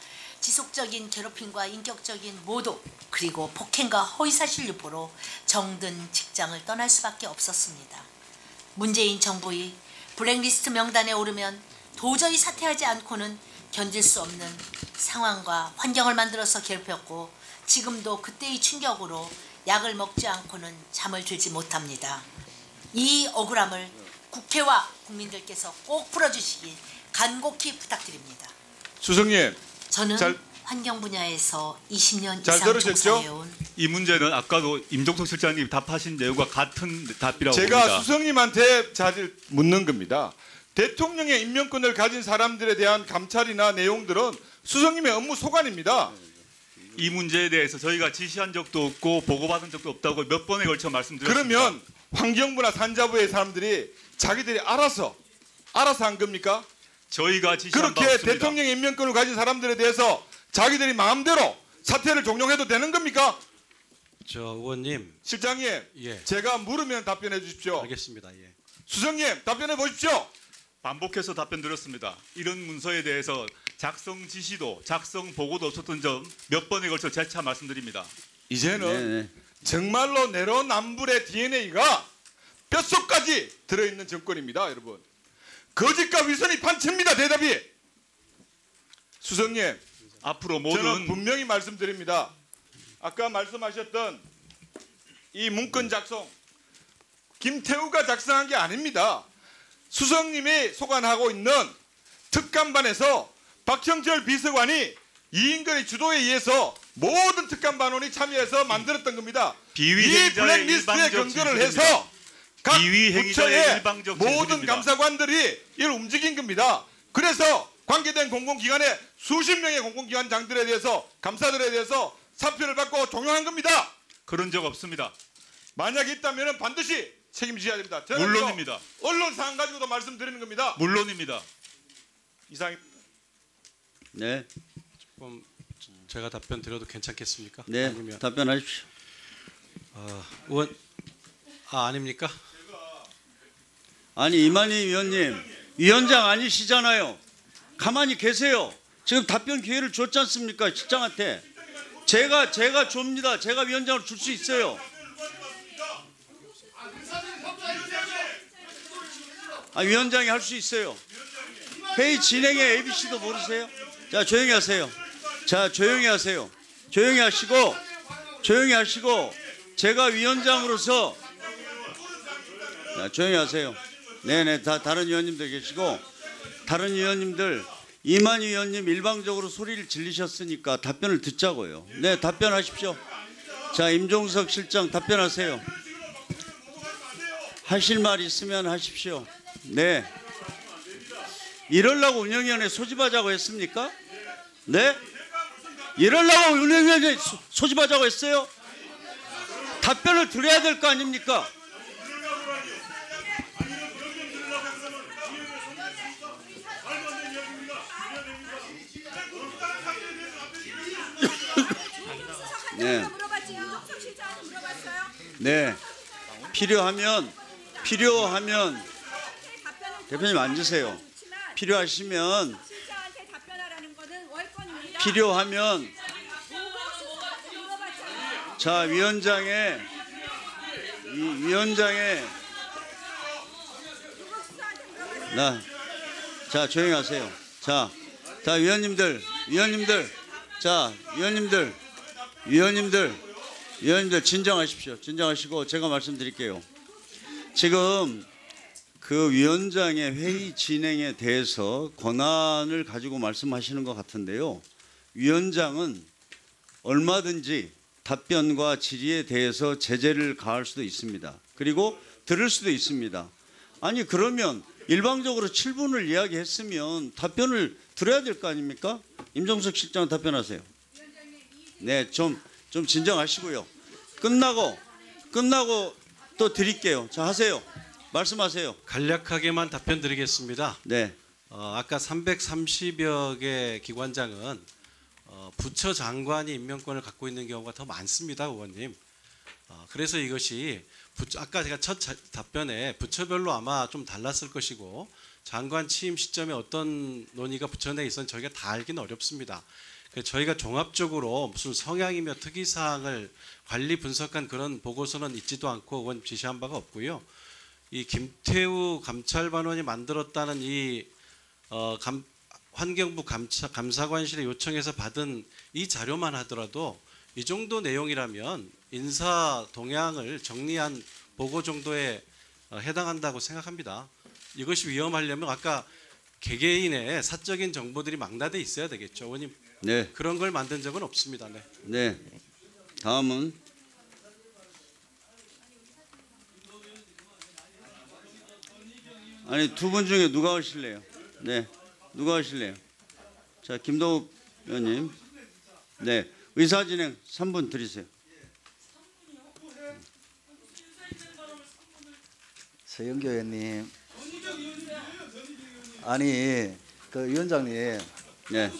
지속적인 괴롭힘과 인격적인 모독 그리고 폭행과 허위사실 유포로 정든 직장을 떠날 수밖에 없었습니다. 문재인 정부의 블랙리스트 명단에 오르면 도저히 사퇴하지 않고는 견딜 수 없는 상황과 환경을 만들어서 괴롭혔고 지금도 그때의 충격으로 약을 먹지 않고는 잠을 들지 못합니다. 이 억울함을 국회와 국민들께서 꼭 풀어주시길 간곡히 부탁드립니다. 수석님, 저는 잘- 환경 분야에서 20년 잘 이상 들으셨죠? 종사해온 이 문제는 아까도 임종석 실장님이 답하신 내용과 같은 답이라고 제가 봅니다. 수석님한테 자질 묻는 겁니다. 대통령의 임명권을 가진 사람들에 대한 감찰이나 내용들은 수석님의 업무 소관입니다. 이 문제에 대해서 저희가 지시한 적도 없고 보고받은 적도 없다고 몇 번에 걸쳐 말씀드렸습니다. 그러면 환경부나 산자부의 사람들이 자기들이 알아서 한 겁니까? 저희가 지시한 바 그렇게 없습니다. 대통령의 임명권을 가진 사람들에 대해서 자기들이 마음대로 사퇴를 종용해도 되는 겁니까? 저 의원님, 실장님, 예, 제가 물으면 답변해 주십시오. 알겠습니다. 예. 수석님, 답변해 보십시오. 반복해서 답변 드렸습니다. 이런 문서에 대해서 작성 지시도 작성 보고도 없었던 점 몇 번에 걸쳐 재차 말씀드립니다. 이제는 네. 정말로 내로남불의 DNA가 뼛속까지 들어있는 정권입니다, 여러분. 거짓과 위선이 판치입니다, 대답이. 수석님, 앞으로 저는 모든 분명히 말씀드립니다. 아까 말씀하셨던 이 문건 작성 김태우가 작성한 게 아닙니다. 수석님이 소관하고 있는 특감반에서 박형철 비서관이 이인근의 주도에 의해서 모든 특감반원이 참여해서 만들었던 겁니다. 비위 이 행위자의 블랙리스트에 일방적 근거를 진술입니다. 해서 각 비위 행위자의 부처의 일방적 모든 진술입니다. 감사관들이 이를 움직인 겁니다. 그래서 관계된 공공기관의 수십 명의 공공기관장들에 대해서 감사들에 대해서 사표를 받고 종용한 겁니다. 그런 적 없습니다. 만약에 있다면 반드시 책임져야 됩니다. 저는 물론입니다. 언론 사안 가지고도 말씀드리는 겁니다. 물론입니다. 이상. 네, 조금 제가 답변 드려도 괜찮겠습니까? 네, 아니면 답변하십시오. 의원 아닙니까? 아니 이만희 위원님, 위원장 아니시잖아요. 가만히 계세요. 지금 답변 기회를 줬지 않습니까, 실장한테. 제가 줍니다. 제가 위원장으로 줄 수 있어요. 위원장이 할 수 있어요. 회의 진행의 ABC도 모르세요? 자, 조용히 하세요. 자, 조용히 하세요. 조용히 하시고 제가 위원장으로서, 자, 조용히 하세요. 네네, 다른 위원님들 계시고, 다른 위원님들, 이만희 위원님 일방적으로 소리를 질리셨으니까 답변을 듣자고요. 네, 답변하십시오. 자, 임종석 실장 답변하세요. 하실 말 있으면 하십시오. 네. 이러려고 운영위원회 소집하자고 했습니까? 네? 이러려고 운영위원회 소집하자고 했어요? 답변을 드려야 될 거 아닙니까? 네. 네. 필요하면 대표님 앉으세요. 필요하면 자, 위원장의 자, 조용히 하세요. 자, 위원님들 진정하십시오. 진정하시고 제가 말씀드릴게요. 지금 그 위원장의 회의 진행에 대해서 권한을 가지고 말씀하시는 것 같은데요. 위원장은 얼마든지 답변과 질의에 대해서 제재를 가할 수도 있습니다. 그리고 들을 수도 있습니다. 아니 그러면 일방적으로 7분을 이야기했으면 답변을 들어야 될 거 아닙니까? 임종석 실장 답변하세요. 네, 좀 진정하시고요. 끝나고 또 드릴게요. 자, 하세요. 말씀하세요. 간략하게만 답변 드리겠습니다. 네. 아까 330여 개 기관장은 부처 장관이 임명권을 갖고 있는 경우가 더 많습니다, 의원님. 그래서 이것이 아까 제가 첫 답변에 부처별로 아마 좀 달랐을 것이고 장관 취임 시점에 어떤 논의가 부처 내에 있었는지 저희가 다 알기는 어렵습니다. 저희가 종합적으로 무슨 성향이며 특이사항을 관리 분석한 그런 보고서는 있지도 않고 의원 지시한 바가 없고요. 이 김태우 감찰반원이 만들었다는 이 환경부 감사관실에 요청해서 받은 이 자료만 하더라도 이 정도 내용이라면 인사 동향을 정리한 보고 정도에 해당한다고 생각합니다. 이것이 위험하려면 아까 개개인의 사적인 정보들이 망라돼 있어야 되겠죠. 의원님. 네. 그런 걸 만든 적은 없습니다. 네. 네. 다음은 아니 두 분 중에 누가 하실래요? 네. 누가 하실래요? 자, 김도욱 의원님. 네. 의사진행 3분 드리세요. 서영교 의원님. 아니, 그 위원장님. 네.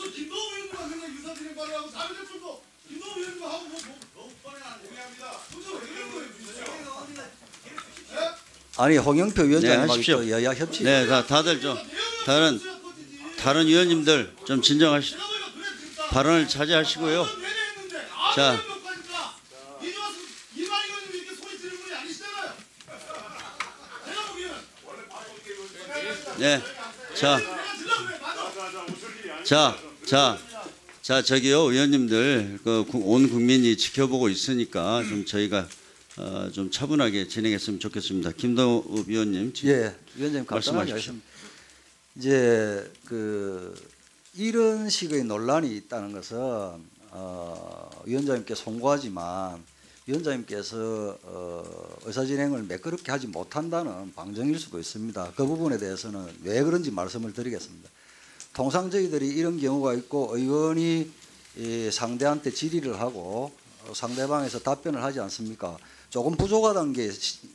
아니, 홍영표 위원장님하고 하십시오. 또 여야 협치. 네, 다들 좀 다른 위원님들 좀 진정하시고 발언을 자제하시고요. 자, 네, 자, 저기요, 의원님들, 온 국민이 지켜보고 있으니까 좀 저희가 좀 차분하게 진행했으면 좋겠습니다. 김동욱 의원님, 예, 위원장님 간단하게 말씀하십시오. 말씀. 이제 이런 식의 논란이 있다는 것은 위원장님께 송구하지만 위원장님께서 의사진행을 매끄럽게 하지 못한다는 방증일 수도 있습니다. 그 부분에 대해서는 왜 그런지 말씀을 드리겠습니다. 통상 저희들이 이런 경우가 있고 의원이 상대한테 질의를 하고 상대방에서 답변을 하지 않습니까? 조금 부족하다는 게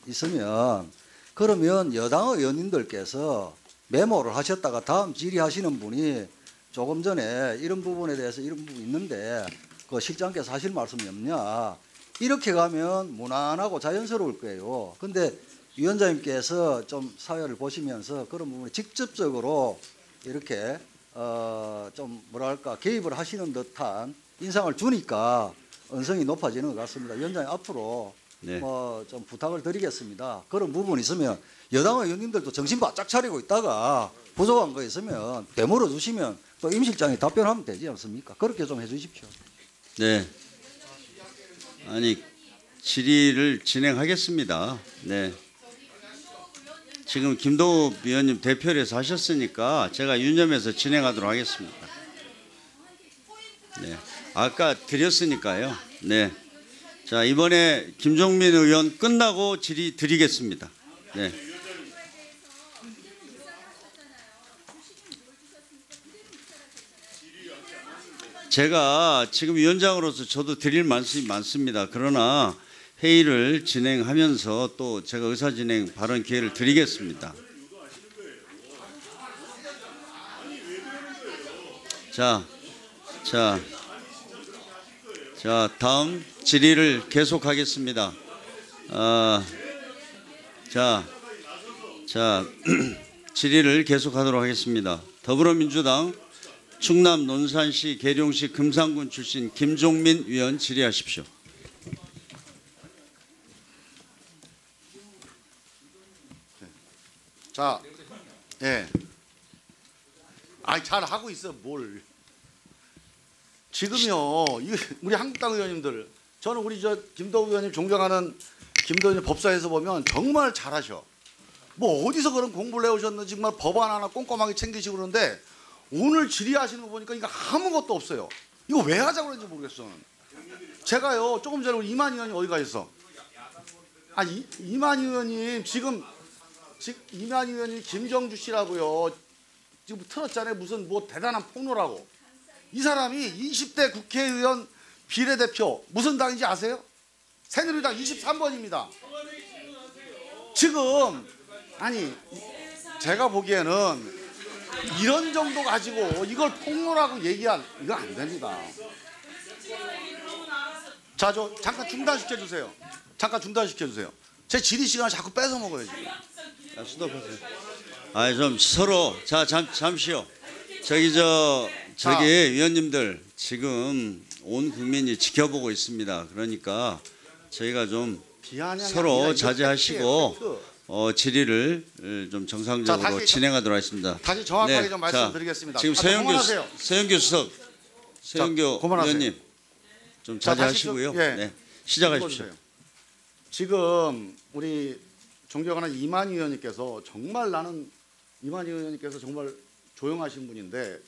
있으면 그러면 여당 의원님들께서 메모를 하셨다가 다음 질의하시는 분이 조금 전에 이런 부분에 대해서 이런 부분이 있는데 그 실장께서 하실 말씀이 없냐 이렇게 가면 무난하고 자연스러울 거예요. 근데 위원장님께서 좀 사회를 보시면서 그런 부분에 직접적으로 이렇게 좀 뭐랄까 개입을 하시는 듯한 인상을 주니까 언성이 높아지는 것 같습니다. 위원장님 앞으로 네. 좀 부탁을 드리겠습니다. 그런 부분이 있으면 여당 의원님들도 정신 바짝 차리고 있다가 부족한 거 있으면 되물어 주시면 또 임 실장이 답변하면 되지 않습니까? 그렇게 좀 해주십시오. 네. 아니, 질의를 진행하겠습니다. 네. 지금 김동욱 위원님 대표에서 하셨으니까 제가 유념해서 진행하도록 하겠습니다. 네. 아까 드렸으니까요. 네. 자, 이번에 김종민 의원 끝나고 질의 드리겠습니다. 네. 제가 지금 위원장으로서 저도 드릴 말씀이 많습니다. 그러나 회의를 진행하면서 또 제가 의사진행 발언 기회를 드리겠습니다. 자, 다음 질의를 계속하겠습니다. 질의를 계속하도록 하겠습니다. 더불어민주당 충남 논산시 계룡시 금산군 출신 김종민 의원 질의하십시오. 자, 예. 잘 하고 있어 뭘? 지금요, 우리 한국당 의원님들, 저는 우리 김도우 의원님 존경하는 김도우 의원님 법사에서 보면 정말 잘하셔. 뭐 어디서 그런 공부를 해오셨는지 정말 법안 하나 꼼꼼하게 챙기시고 그러는데 오늘 질의하시는 거 보니까 이거 아무것도 없어요. 이거 왜 하자고 그런지 모르겠어. 제가요 조금 전에 우리 이만희 의원님 어디 가셨어? 이만희 의원님 지금 이만희 의원님 김정주 씨라고요. 지금 틀었잖아요. 무슨 뭐 대단한 폭로라고. 이 사람이 20대 국회의원 비례대표 무슨 당인지 아세요? 새누리당 23번입니다. 지금 제가 보기에는 이런 정도 가지고 이걸 폭로라고 얘기한 이거 안 됩니다. 자, 저 잠깐 중단시켜 주세요. 제 질의 시간을 자꾸 뺏어 먹어요 지금. 스톱하세요. 좀 서로 잠시요. 저기 위원님들 지금 온 국민이 지켜보고 있습니다. 그러니까 저희가 좀 서로 자제하시고 질의를 좀 정상적으로 진행하도록 하겠습니다. 다시 정확하게 좀 말씀드리겠습니다. 지금 서영교 수석, 서영교 의원님 좀 자제하시고요. 네, 시작하십시오. 지금 우리 존경하는 이만희 의원님께서 정말 정말 조용하신 분인데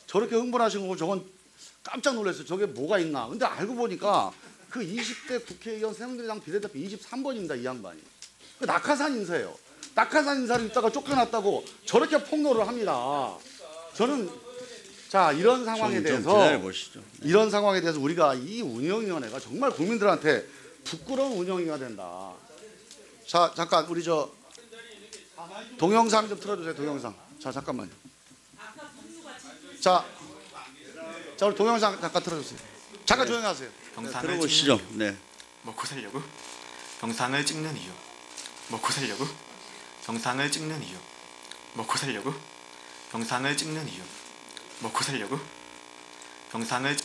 저렇게 흥분하신 거 저건 깜짝 놀랐어요. 저게 뭐가 있나. 근데 알고 보니까 그 20대 국회의원 새누리당 비례대표 23번입니다. 이 양반이. 그 낙하산 인사예요. 낙하산 인사를 있다가 쫓겨났다고 저렇게 폭로를 합니다. 저는 이런 상황에 이런 상황에 대해서 우리가 이 운영위원회가 정말 국민들한테 부끄러운 운영위가 된다. 자, 잠깐 우리 동영상 좀 틀어주세요. 동영상. 자, 잠깐만요. 자, 우리 동영상 잠깐 틀어주세요. 잠깐 조용히 하세요. 들어보시죠. 네. 먹고 살려고? 영상을 찍는 이유. 먹고 살려고? 영상을 찍는 이유. 먹고 살려고? 영상을 찍는 이유. 먹고 살려고? 영상을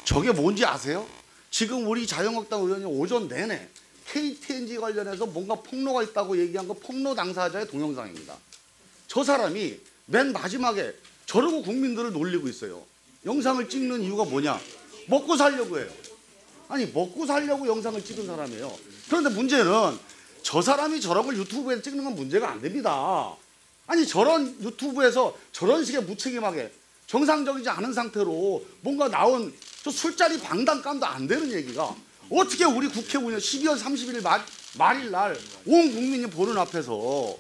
저게 뭔지 아세요? 지금 우리 자유한국당 의원이 오전 내내 KTNG 관련해서 뭔가 폭로가 있다고 얘기한 거 폭로 당사자의 동영상입니다. 저 사람이 맨 마지막에 저러고 국민들을 놀리고 있어요. 영상을 찍는 이유가 뭐냐? 먹고 살려고 해요. 아니 먹고 살려고 영상을 찍은 사람이에요. 그런데 문제는 저 사람이 저런 걸 유튜브에 찍는 건 문제가 안 됩니다. 아니 저런 유튜브에서 저런 식의 무책임하게 정상적이지 않은 상태로 뭔가 나온 저 술자리 방당감도 안 되는 얘기가 어떻게 우리 국회 운영 12월 31일 말일 날 온 국민이 보는 앞에서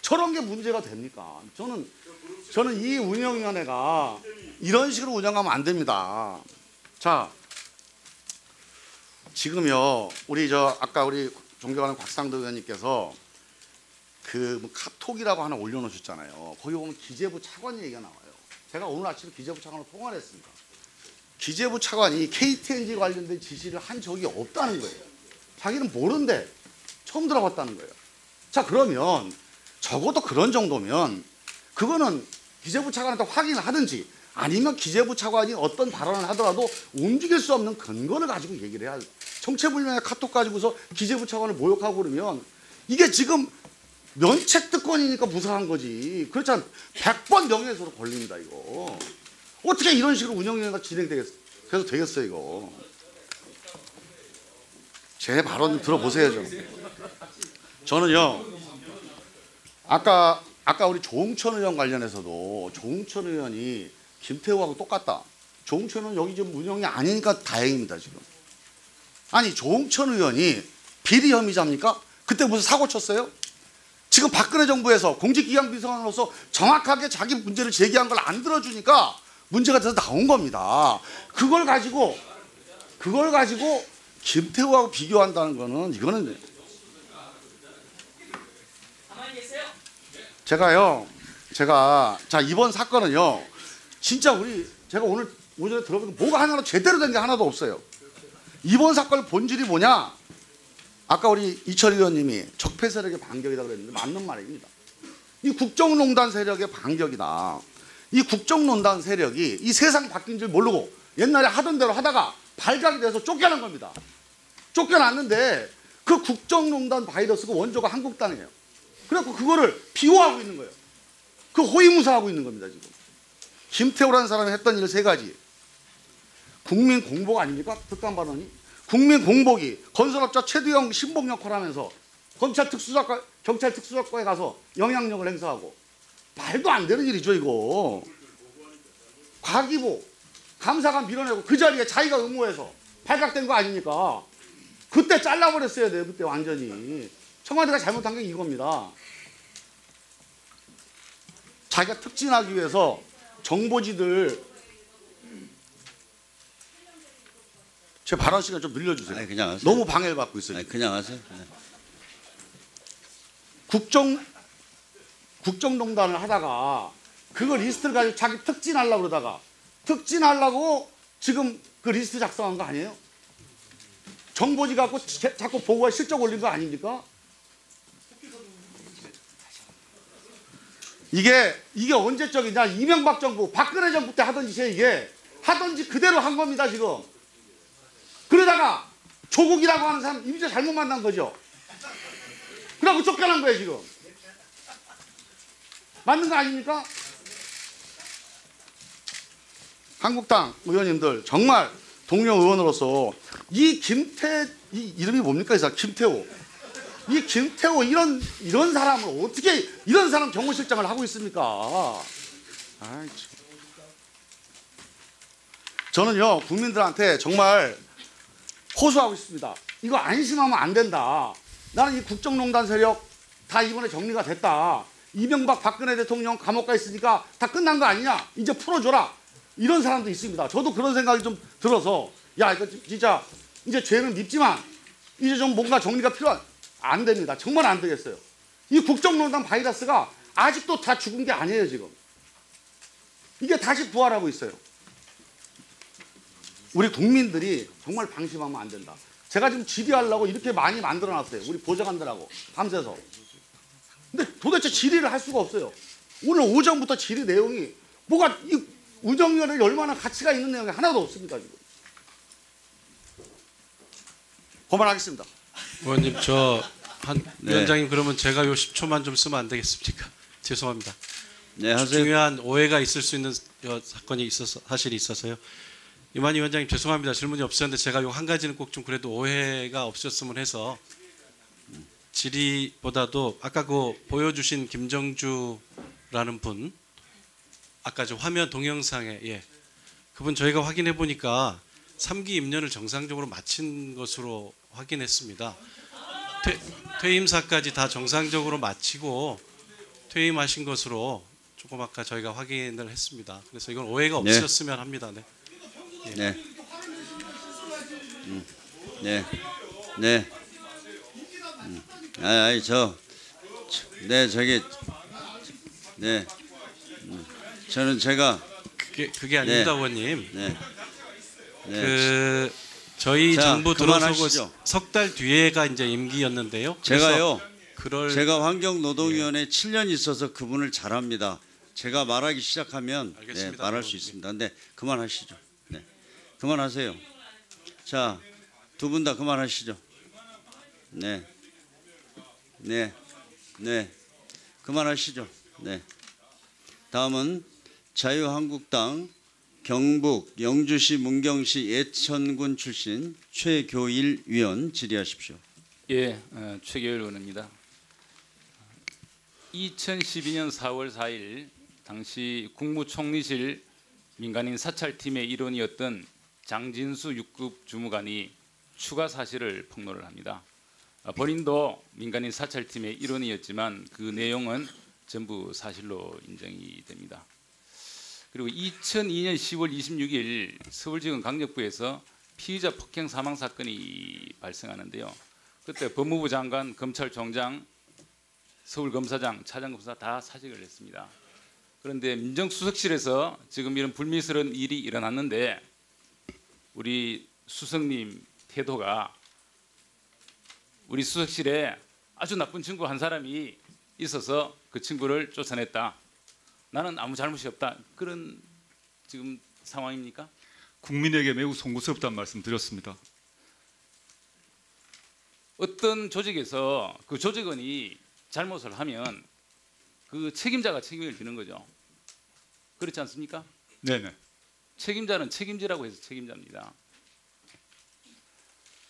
저런 게 문제가 됩니까? 저는 이 운영위원회가 이런 식으로 운영하면 안 됩니다. 자, 지금요 우리 아까 우리 존경하는 곽상도 의원님께서 뭐 카톡이라고 하나 올려놓으셨잖아요. 거기 보면 기재부 차관 얘기가 나와요. 제가 오늘 아침에 기재부 차관으로 통화를 했습니다. 기재부 차관이 KTNG 관련된 지시를 한 적이 없다는 거예요. 자기는 모른대. 처음 들어봤다는 거예요. 자, 그러면 적어도 그런 정도면 그거는 기재부 차관한테 확인을 하든지 아니면 기재부 차관이 어떤 발언을 하더라도 움직일 수 없는 근거를 가지고 얘기를 해야 돼요. 정체불명의 카톡 가지고서 기재부 차관을 모욕하고 그러면 이게 지금 면책특권이니까 무사한 거지. 그렇지 않으면 100번 명예훼손으로 걸립니다, 이거. 어떻게 이런 식으로 운영위원회가 계속 되겠어요, 이거. 제 발언 좀 들어보세요, 좀. 저는요, 아까 우리 조응천 의원 관련해서도 조응천 의원이 김태우하고 똑같다. 조응천 의원 여기 지금 운영이 아니니까 다행입니다, 지금. 아니, 조응천 의원이 비리 혐의자입니까? 그때 무슨 사고 쳤어요? 지금 박근혜 정부에서 공직기강 비서관으로서 정확하게 자기 문제를 제기한 걸 안 들어주니까 문제가 돼서 나온 겁니다. 그걸 가지고 김태우하고 비교한다는 거는 이거는 제가 이번 사건은요 진짜 제가 오늘 오전에 들어보니까 뭐가 하나로 제대로 된 게 하나도 없어요. 이번 사건의 본질이 뭐냐? 아까 우리 이철 의원님이 적폐 세력의 반격이다 그랬는데 맞는 말입니다. 이 국정농단 세력의 반격이다. 이 국정농단 세력이 이 세상 바뀐 줄 모르고 옛날에 하던 대로 하다가 발각이 돼서 쫓겨난 겁니다. 쫓겨났는데 그 국정농단 바이러스가 원조가 한국당이에요. 그래갖고 그거를 비호하고 있는 거예요. 그 호위무사하고 있는 겁니다, 지금. 김태우라는 사람이 했던 일 3가지. 국민 공복 아닙니까? 특감 발언이. 국민 공복이 건설업자 최두영 신복 역할을 하면서 경찰 특수작과에 가서 영향력을 행사하고 말도 안 되는 일이죠, 이거. 과기부 감사관 밀어내고 그 자리에 자기가 응모해서 발각된 거 아닙니까? 그때 잘라버렸어야 돼요, 그때 완전히. 청와대가 잘못한 게 이겁니다. 자기가 특진하기 위해서 정보지들 제 발언 시간 좀 늘려주세요. 아니, 그냥 하세요. 너무 방해를 받고 있어요. 아니, 그냥 하세요. 네. 국정농단을 하다가 그거 리스트를 가지고 자기 특진하려고 그러다가 특진하려고 지금 그 리스트 작성한 거 아니에요? 정보지 갖고 자꾸 보고에 실적 올린 거 아닙니까? 이게 언제적이냐? 이명박 정부, 박근혜 정부 때 하던 짓이에요, 이게. 하던 짓 그대로 한 겁니다, 지금. 그러다가 조국이라고 하는 사람 임자 잘못 만난 거죠. 그러고 쫓겨난 거예요, 지금. 맞는 거 아닙니까? 한국당 의원님들 정말 동료 의원으로서 이 이름이 뭡니까? 이 사람 김태우. 이 김태우 이런 사람을 어떻게 이런 사람 경호실장을 하고 있습니까? 아이, 저는요 국민들한테 정말 호소하고 싶습니다. 이거 안심하면 안 된다. 나는 이 국정농단 세력 다 이번에 정리가 됐다. 이명박 박근혜 대통령 감옥 가 있으니까 다 끝난 거 아니냐? 이제 풀어줘라. 이런 사람도 있습니다. 저도 그런 생각이 좀 들어서 야 이거 진짜 이제 죄는 밉지만 이제 좀 뭔가 정리가 안 됩니다. 정말 안 되겠어요. 이 국정농단 바이러스가 아직도 다 죽은 게 아니에요, 지금. 이게 다시 부활하고 있어요. 우리 국민들이 정말 방심하면 안 된다. 제가 지금 질의하려고 이렇게 많이 만들어놨어요. 우리 보좌관들하고 밤새서. 근데 도대체 질의를 할 수가 없어요. 오늘 오전부터 질의 내용이 뭐가 이 운영위원회에 얼마나 가치가 있는 내용이 하나도 없습니다, 지금. 그만하겠습니다. 의원님 위원장님 그러면 제가 요 10초만 좀 쓰면 안 되겠습니까? 죄송합니다. 네, 하세요. 중요한 오해가 있을 수 있는 사건이 있어서 사실이 있어서요. 이만희 위원장님 죄송합니다. 질문이 없었는데 제가 요 한 가지는 꼭 좀 그래도 오해가 없었으면 해서 질의보다도 아까 그 보여주신 김정주라는 분 아까 저 화면 동영상에 그분 저희가 확인해 보니까 3기 임년을 정상적으로 마친 것으로 확인했습니다. 퇴임사까지 다 정상적으로 마치고 퇴임하신 것으로 조금 아까 저희가 확인을 했습니다. 그래서 이건 오해가 없으셨으면 합니다. 네. 네. 네. 네. 저는 제가 그게 아닙니다, 의원님. 네. 저희 자, 정부 들어서고 그만하시죠. 석 달 뒤에가 이제 임기였는데요. 제가요. 그럴 제가 환경노동위원회 7년 있어서 그분을 잘합니다. 제가 말하기 시작하면 알겠습니다, 말할 수 있습니다. 근데 그만하시죠. 네. 그만하세요. 자, 두 분 다 그만하시죠. 네. 그만하시죠. 네. 다음은 자유한국당 경북 영주시 문경시 예천군 출신 최교일 위원 질의하십시오. 예, 최교일 의원입니다. 2012년 4월 4일 당시 국무총리실 민간인 사찰팀의 일원이었던 장진수 6급 주무관이 추가 사실을 폭로를 합니다. 본인도 민간인 사찰팀의 일원이었지만 그 내용은 전부 사실로 인정이 됩니다. 그리고 2002년 10월 26일 서울지검 강력부에서 피의자 폭행 사망 사건이 발생하는데요. 그때 법무부 장관, 검찰총장, 서울검사장, 차장검사 다 사직을 했습니다. 그런데 민정수석실에서 지금 이런 불미스러운 일이 일어났는데 우리 수석님 태도가 우리 수석실에 아주 나쁜 친구 한 사람이 있어서 그 친구를 쫓아냈다. 나는 아무 잘못이 없다. 그런 지금 상황입니까? 국민에게 매우 송구스럽다는 말씀 드렸습니다. 어떤 조직에서 그 조직원이 잘못을 하면 그 책임자가 책임을 지는 거죠. 그렇지 않습니까? 네네. 책임자는 책임지라고 해서 책임자입니다.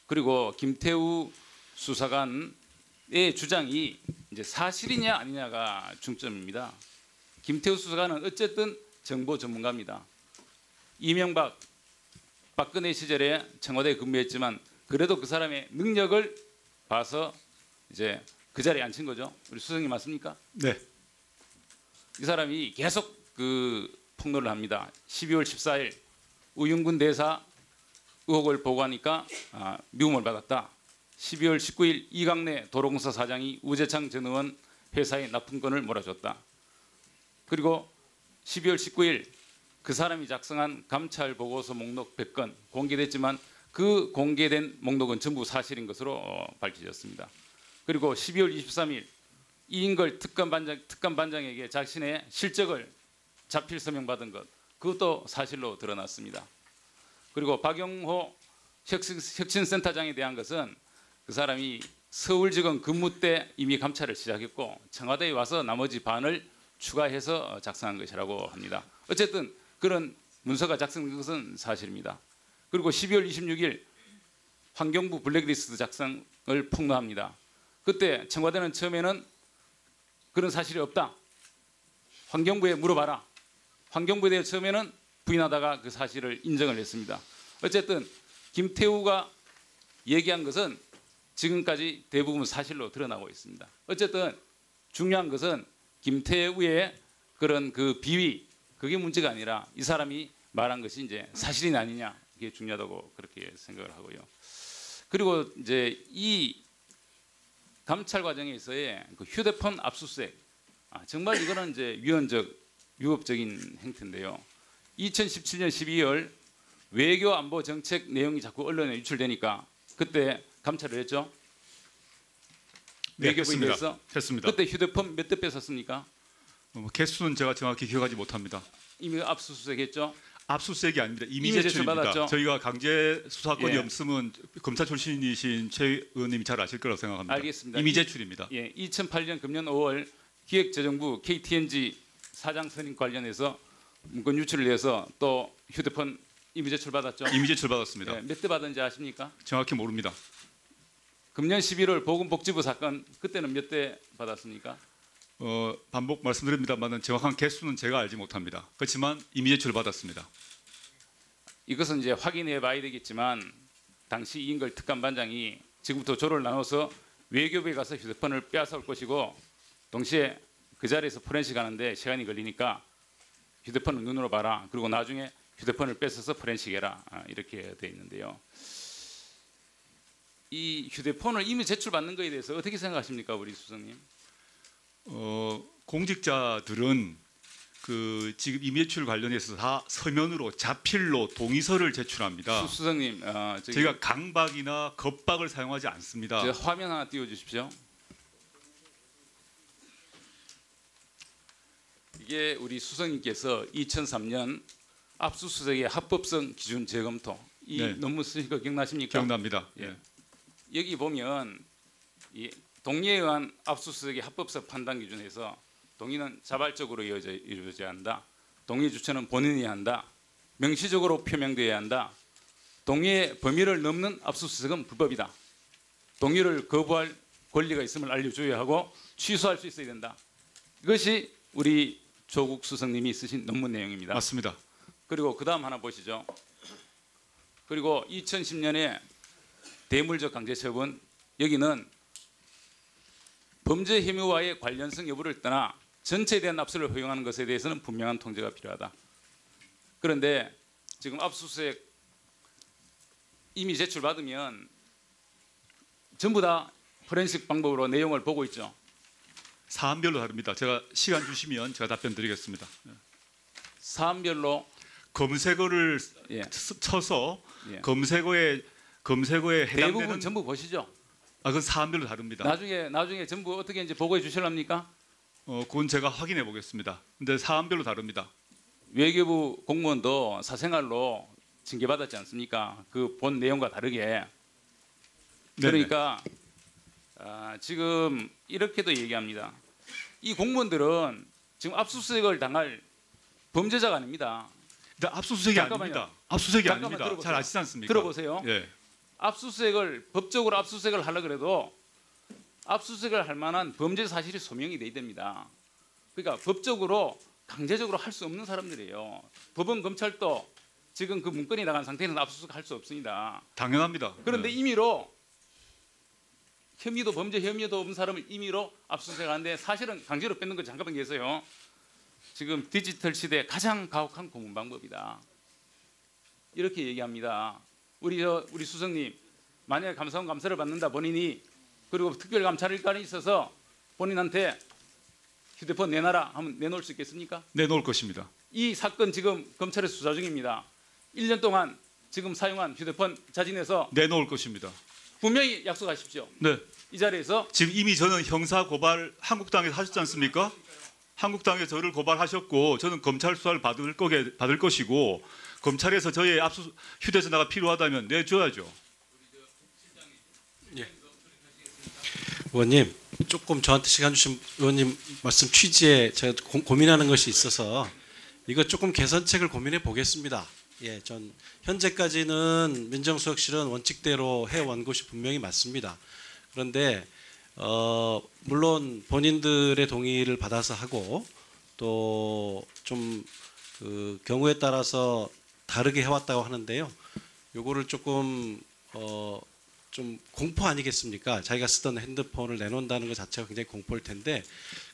그리고 김태우 수사관의 주장이 이제 사실이냐 아니냐가 중점입니다. 김태우 수사관은 어쨌든 정보 전문가입니다. 이명박, 박근혜 시절에 청와대에 근무했지만 그래도 그 사람의 능력을 봐서 이제 그 자리에 앉힌 거죠. 우리 수석님 맞습니까? 네. 이 사람이 계속 그 폭로를 합니다. 12월 14일 우윤군 대사 의혹을 보고하니까 미움을 받았다. 12월 19일 이강래 도로공사 사장이 우재창 전 의원 회사에 납품권을 몰아줬다. 그리고 12월 19일 그 사람이 작성한 감찰 보고서 목록 100건 공개됐지만 그 공개된 목록은 전부 사실인 것으로 밝혀졌습니다. 그리고 12월 23일 이인걸 특감반장에게 자신의 실적을 자필 서명받은 것 그것도 사실로 드러났습니다. 그리고 박영호 혁신센터장에 대한 것은 그 사람이 서울지검 근무 때 이미 감찰을 시작했고 청와대에 와서 나머지 반을 추가해서 작성한 것이라고 합니다. 어쨌든 그런 문서가 작성된 것은 사실입니다. 그리고 12월 26일 환경부 블랙리스트 작성을 폭로합니다. 그때 청와대는 처음에는 그런 사실이 없다. 환경부에 물어봐라. 환경부에 대해 처음에는 부인하다가 그 사실을 인정을 했습니다. 어쨌든 김태우가 얘기한 것은 지금까지 대부분 사실로 드러나고 있습니다. 어쨌든 중요한 것은 김태우의 그런 그 비위 그게 문제가 아니라 이 사람이 말한 것이 이제 사실이냐 아니냐 이게 중요하다고 그렇게 생각을 하고요. 그리고 이제 이 감찰 과정에서의 그 휴대폰 압수수색 정말 이거는 이제 위법적인 행태인데요. 2017년 12월 외교 안보 정책 내용이 자꾸 언론에 유출되니까 그때 감찰을 했죠. 네, 외교부에 대해서 했습니다. 그때 휴대폰 몇 대 뺏었습니까? 개수는 제가 정확히 기억하지 못합니다. 이미 압수수색했죠. 압수수색이 아닙니다. 이미 이미 제출입니다. 제출받았죠? 저희가 강제 수사권이 예. 없으면 검사 출신이신 최 의원님이 잘 아실 거라고 생각합니다. 알겠습니다. 이미 제출입니다. 예, 2008년 금년 5월 기획재정부 KTNG 사장 선임 관련해서 문건 유출을 위해서 또 휴대폰 이미 제출받았죠? 이미 제출받았습니다. 네, 몇 대 받은지 아십니까? 정확히 모릅니다. 금년 11월 보건복지부 사건 그때는 몇 대 받았습니까? 반복 말씀드립니다만 정확한 개수는 제가 알지 못합니다. 그렇지만 이미 제출받았습니다. 이것은 이제 확인해 봐야 되겠지만 당시 이인걸 특감반장이 지금부터 조를 나눠서 외교부에 가서 휴대폰을 빼앗아올 것이고 동시에 그 자리에서 포렌식 하는데 시간이 걸리니까 휴대폰을 눈으로 봐라. 그리고 나중에 휴대폰을 뺏어서 포렌식해라. 이렇게 돼 있는데요. 이 휴대폰을 이미 제출받는 것에 대해서 어떻게 생각하십니까, 우리 수석님? 공직자들은 그 지금 이미 제출 관련해서 다 서면으로 자필로 동의서를 제출합니다. 수석님, 저희가 강박이나 겁박을 사용하지 않습니다. 화면 하나 띄워주십시오. 이게 우리 수석님께서 2003년 압수수색의 합법성 기준 재검토 이 네. 논문 쓰신 거 기억나십니까? 기억납니다. 예. 네. 여기 보면 이 동의에 의한 압수수색의 합법성 판단 기준에서 동의는 자발적으로 이루어져야 한다. 동의 주체는 본인이 한다. 명시적으로 표명되어야 한다. 동의의 범위를 넘는 압수수색은 불법이다. 동의를 거부할 권리가 있음을 알려줘야 하고 취소할 수 있어야 된다. 이것이 우리 조국 수석님이 쓰신 논문 내용입니다. 맞습니다. 그리고 그 다음 하나 보시죠. 그리고 2010년에 대물적 강제처분 여기는 범죄 혐의와의 관련성 여부를 떠나 전체에 대한 압수를 허용하는 것에 대해서는 분명한 통제가 필요하다. 그런데 지금 압수수색 이미 제출받으면 전부 다 포렌식 방법으로 내용을 보고 있죠. 사안별로 다릅니다. 제가 시간 주시면 제가 답변 드리겠습니다. 사안별로 검색어를 쳐서 검색어에 해당되는 대부분 전부 보시죠. 그건 사안별로 다릅니다. 나중에 전부 어떻게 이제 보고해 주실랍니까? 그건 제가 확인해 보겠습니다. 근데 사안별로 다릅니다. 외교부 공무원도 사생활로 징계받았지 않습니까? 그 본 내용과 다르게. 그러니까 지금 이렇게도 얘기합니다. 이 공무원들은 지금 압수수색을 당할 범죄자가 아닙니다. 압수수색이 아닙니다. 압수수색이 아닙니다. 들어보세요. 잘 아시지 않습니까? 들어보세요. 예. 법적으로 압수수색을 하려 그래도 압수수색을 할 만한 범죄 사실이 소명이 돼야 됩니다. 그러니까 법적으로 강제적으로 할 수 없는 사람들이에요. 법원 검찰도 지금 그 문건이 나간 상태에는 압수수색 할 수 없습니다. 당연합니다. 그런데 임의로 범죄 혐의도 없는 사람을 임의로 압수수색하는데 사실은 강제로 뺏는 건 잠깐만 계세요. 지금 디지털 시대 가장 가혹한 고문 방법이다. 이렇게 얘기합니다. 우리 수석님, 만약에 감사원 감사를 받는다 본인이 그리고 특별감찰일관이 있어서 본인한테 휴대폰 내놔라 하면 내놓을 수 있겠습니까? 내놓을 것입니다. 이 사건 지금 검찰에 수사 중입니다. 1년 동안 지금 사용한 휴대폰 자진해서 내놓을 것입니다. 분명히 약속하십시오. 네. 이 자리에서 지금 이미 저는 형사 고발 한국당에서 하셨지 않습니까? 한국당에 저를 고발하셨고 저는 검찰 수사를 받을 것이고 검찰에서 저의 휴대전화가 필요하다면 내줘야죠. 예. 의원님, 조금 저한테 시간 주신 의원님 말씀 취지에 제가 고민하는 것이 있어서 이거 조금 개선책을 고민해 보겠습니다. 예, 전 현재까지는 민정수석실은 원칙대로 해온 것이 분명히 맞습니다. 그런데 물론 본인들의 동의를 받아서 하고 또 좀 그 경우에 따라서 다르게 해왔다고 하는데요. 요거를 조금 좀 공포 아니겠습니까? 자기가 쓰던 핸드폰을 내놓는다는 것 자체가 굉장히 공포일 텐데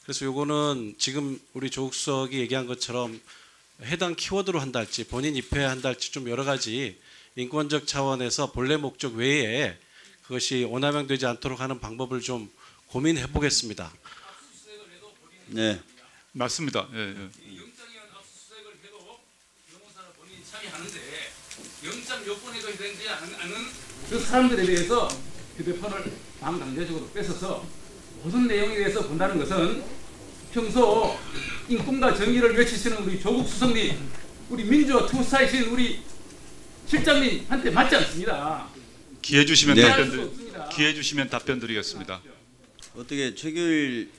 그래서 요거는 지금 우리 조국 수석이 얘기한 것처럼 해당 키워드로 한다 할지 본인 입회한다 할지 좀 여러 가지 인권적 차원에서 본래 목적 외에 그것이 오남용되지 않도록 하는 방법을 좀 고민해 보겠습니다. 네, 맞습니다. 예, 예. 영장이나 압수수색을 해도 변호사나 본인이 참여하는데 영장 요건에도 해당되지 않은 그 사람들에 대해서 휴대폰을 반강제적으로 뺏어서 모든 내용에 대해서 본다는 것은 평소 인권과 정의를 외치시는 우리 조국 수석님, 우리 민주화 투사이신 우리 실장님한테 맞지 않습니다. 기회 주시면 네. 기회 주시면 답변 드리겠습니다. 어떻게 최규일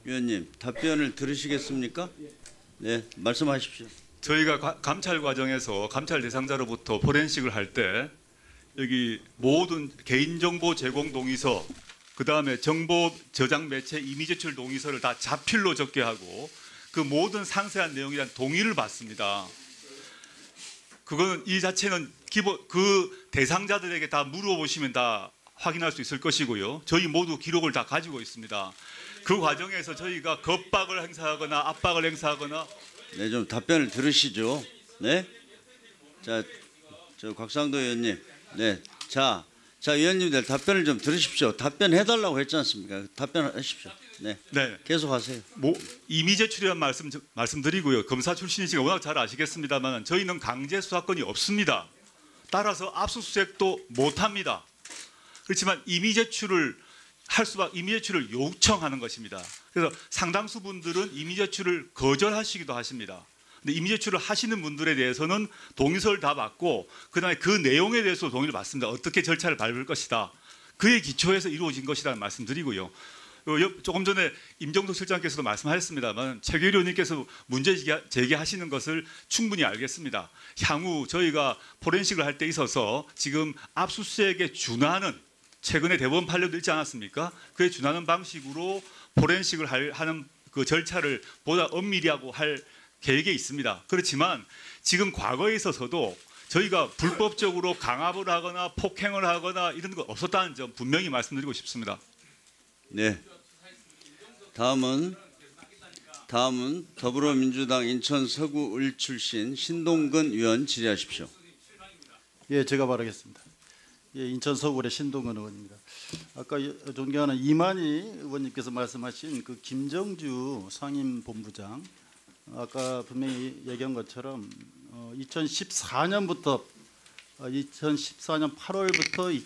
위원님 답변을 들으시겠습니까? 네, 말씀하십시오. 저희가 감찰 과정에서 감찰 대상자로부터 포렌식을 할 때 여기 모든 개인정보 제공 동의서, 그 다음에 정보 저장 매체 이미 제출 동의서를 다 자필로 적게 하고 그 모든 상세한 내용에 대한 동의를 받습니다. 그거는 이 자체는 기본 그 대상자들에게 다 물어보시면 다 확인할 수 있을 것이고요. 저희 모두 기록을 다 가지고 있습니다. 그 과정에서 저희가 겁박을 행사하거나 압박을 행사하거나 네, 좀 답변을 들으시죠. 네. 자, 저 곽상도 의원님. 네. 자, 의원님들 답변을 좀 들으십시오. 답변해달라고 했지 않습니까? 답변하십시오. 네. 네. 계속하세요. 이미 제출이란 말씀드리고요. 검사 출신이시니까 워낙 잘 아시겠습니다만 저희는 강제 수사권이 없습니다. 따라서 압수수색도 못합니다. 그렇지만 이미 제출을 요청하는 것입니다. 그래서 상당수 분들은 이미 제출을 거절하시기도 하십니다. 근데 이미 제출을 하시는 분들에 대해서는 동의서를 다 받고 그다음에 그 내용에 대해서 동의를 받습니다. 어떻게 절차를 밟을 것이다. 그에 기초해서 이루어진 것이라는 말씀드리고요. 조금 전에 임정석 실장께서도 말씀하셨습니다만 최규일 의원님께서 문제 제기하시는 것을 충분히 알겠습니다. 향후 저희가 포렌식을 할 때 있어서 지금 압수수색에 준하는 최근에 대법원 판례도 있지 않았습니까? 그에 준하는 방식으로 포렌식을 하는 그 절차를 보다 엄밀히 하고 할 계획에 있습니다. 그렇지만 지금 과거에 있어서도 저희가 불법적으로 강압을 하거나 폭행을 하거나 이런 거 없었다는 점 분명히 말씀드리고 싶습니다. 네. 다음은 더불어민주당 인천 서구 을 출신 신동근 의원 질의하십시오. 예, 제가 말하겠습니다. 예, 인천 서구의 신동근 의원입니다. 아까 존경하는 이만희 의원님께서 말씀하신 그 김정주 상임본부장, 아까 분명히 얘기한 것처럼 2014년 8월부터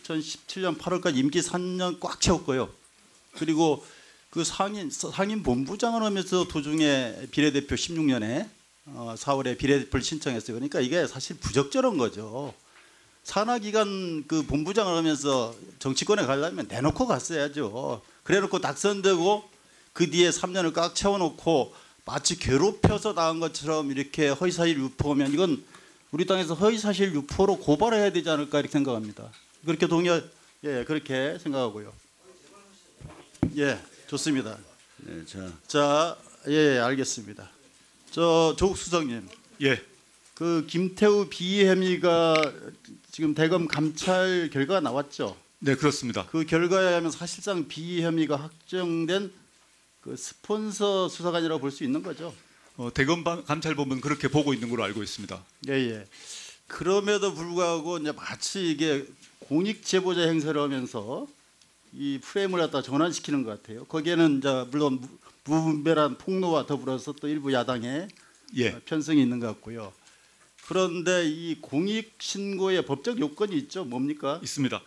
2017년 8월까지 임기 3년 꽉 채웠고요. 그리고 그 상임 본부장을 하면서 도중에 비례대표 16년에 4월에 비례대표를 신청했어요. 그러니까 이게 사실 부적절한 거죠. 산하기관 그 본부장을 하면서 정치권에 가려면 내놓고 갔어야죠. 그래놓고 당선되고 그 뒤에 3년을 꽉 채워놓고 마치 괴롭혀서 나온 것처럼 이렇게 허위사실 유포하면 이건 우리 당에서 허위사실 유포로 고발해야 되지 않을까 이렇게 생각합니다. 그렇게 그렇게 생각하고요. 예, 좋습니다. 네, 예, 알겠습니다. 조국 수석님. 예. 그 김태우 비위 혐의가 지금 대검 감찰 결과가 나왔죠? 네, 그렇습니다. 그 결과에 의하면 사실상 비위 혐의가 확정된 그 스폰서 수사관이라고 볼 수 있는 거죠? 대검 감찰본부는 그렇게 보고 있는 걸로 알고 있습니다. 예. 그럼에도 불구하고 이제 마치 이게 공익 제보자 행세를 하면서 이 프레임을 갖다 전환시키는 것 같아요. 거기에는 이제 물론 무분별한 폭로와 더불어서 또 일부 야당의 편성이 있는 것 같고요. 그런데 이 공익 신고의 법적 요건이 있죠. 뭡니까? 있습니다.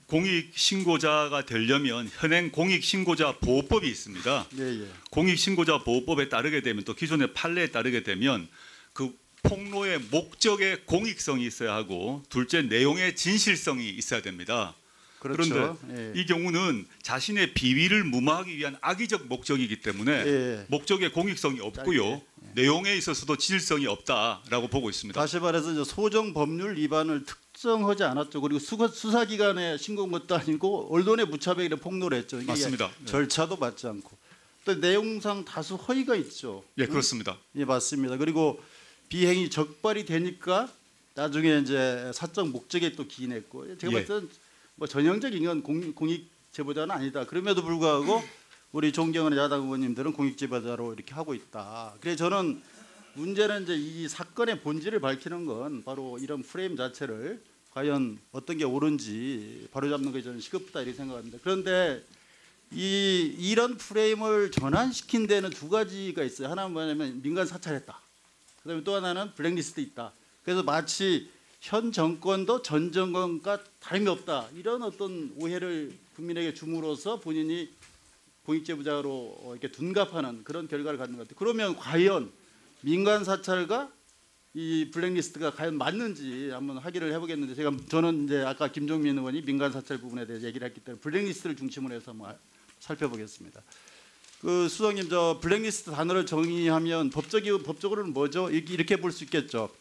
공익 신고자가 되려면 현행 공익 신고자 보호법이 있습니다. 예. 공익 신고자 보호법에 따르게 되면 또 기존의 판례에 따르게 되면 그 폭로의 목적의 공익성이 있어야 하고 둘째 내용의 진실성이 있어야 됩니다. 그렇죠. 그런데 이 경우는 자신의 비위를 무마하기 위한 악의적 목적이기 때문에 목적의 공익성이 없고요. 내용에 있어서도 진실성이 없다라고 보고 있습니다. 다시 말해서 이제 소정 법률 위반을 특정하지 않았죠. 그리고 수사기관에 신고한 것도 아니고 언론에 무차별하게 폭로를 했죠. 이게 맞습니다. 절차도 맞지 않고 또 내용상 다수 허위가 있죠. 예, 그렇습니다. 예, 맞습니다. 그리고 비행이 적발이 되니까 나중에 이제 사적 목적에 또 기인했고 제가 봤을 때는 뭐 전형적인 건 공익 제보자는 아니다. 그럼에도 불구하고 우리 존경하는 야당 의원님들은 공익 제보자로 이렇게 하고 있다. 그래서 저는 문제는 이제 이 사건의 본질을 밝히는 건 바로 이런 프레임 자체를 과연 어떤 게 옳은지 바로잡는 것이 저는 시급하다 이렇게 생각합니다. 그런데 이런 프레임을 전환시킨 데는 두 가지가 있어요. 하나는 뭐냐면 민간 사찰했다. 그다음에 또 하나는 블랙리스트 있다. 그래서 마치 현 정권도 전 정권과 다름이 없다. 이런 어떤 오해를 국민에게 줌으로써 본인이 공익제보자로 이렇게 둔갑하는 그런 결과를 갖는 것 같아요. 그러면 과연 민간 사찰과 이 블랙리스트가 과연 맞는지 한번 확인을 해보겠는데 저는 이제 아까 김종민 의원이 민간 사찰 부분에 대해서 얘기를 했기 때문에 블랙리스트를 중심으로 해서 한번 살펴보겠습니다. 그 수석님 저 블랙리스트 단어를 정의하면 법적으로는 뭐죠? 이렇게 볼 수 있겠죠.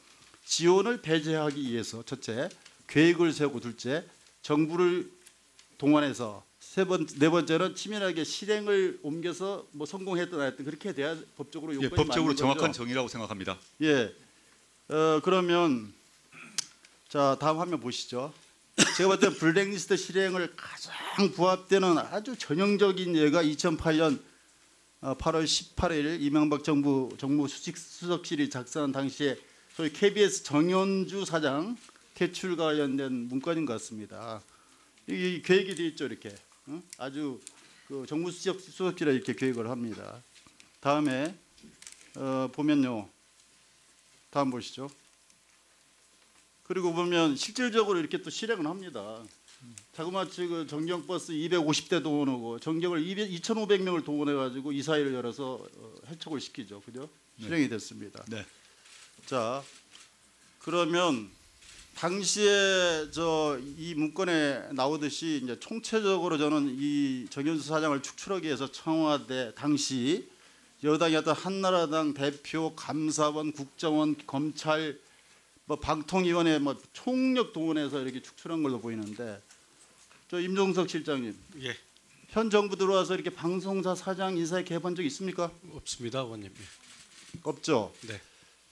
지원을 배제하기 위해서 첫째, 계획을 세우고 둘째, 정부를 동원해서 네 번째는 치밀하게 실행을 옮겨서 뭐 성공했든 안 했든 그렇게 돼야 법적으로 요건이 맞는 법적으로 거죠. 정확한 정의라고 생각합니다. 예. 그러면 자 다음 화면 보시죠. 제가 봤을 때 블랙리스트 실행을 가장 부합되는 아주 전형적인 예가 2008년 8월 18일 이명박 정무수석실이 작성한 당시에 소위 KBS 정현주 사장 퇴출 관련된 문건인 것 같습니다. 이 계획이 돼 있죠, 이렇게. 아주 그 정무수석실에 이렇게 계획을 합니다. 다음에 보면요. 다음 보시죠. 그리고 보면 실질적으로 이렇게 또 실행을 합니다. 자그마치 그 전경버스 250대 동원하고 전경을 2,500명을 동원해가지고 이사회를 열어서 해촉을 시키죠, 그죠? 실행이 됐습니다. 네. 자, 그러면 당시에 이 문건에 나오듯이 이제 총체적으로 저는 이 정현수 사장을 축출하기 위해서 청와대 당시 여당이었던 한나라당 대표, 감사원, 국정원, 검찰, 뭐 방통위원회 뭐 총력 동원해서 이렇게 축출한 걸로 보이는데, 저 임종석 실장님, 예. 현 정부 들어와서 이렇게 방송사 사장 인사에 개입한 적 있습니까? 없습니다, 의원님. 없죠. 네.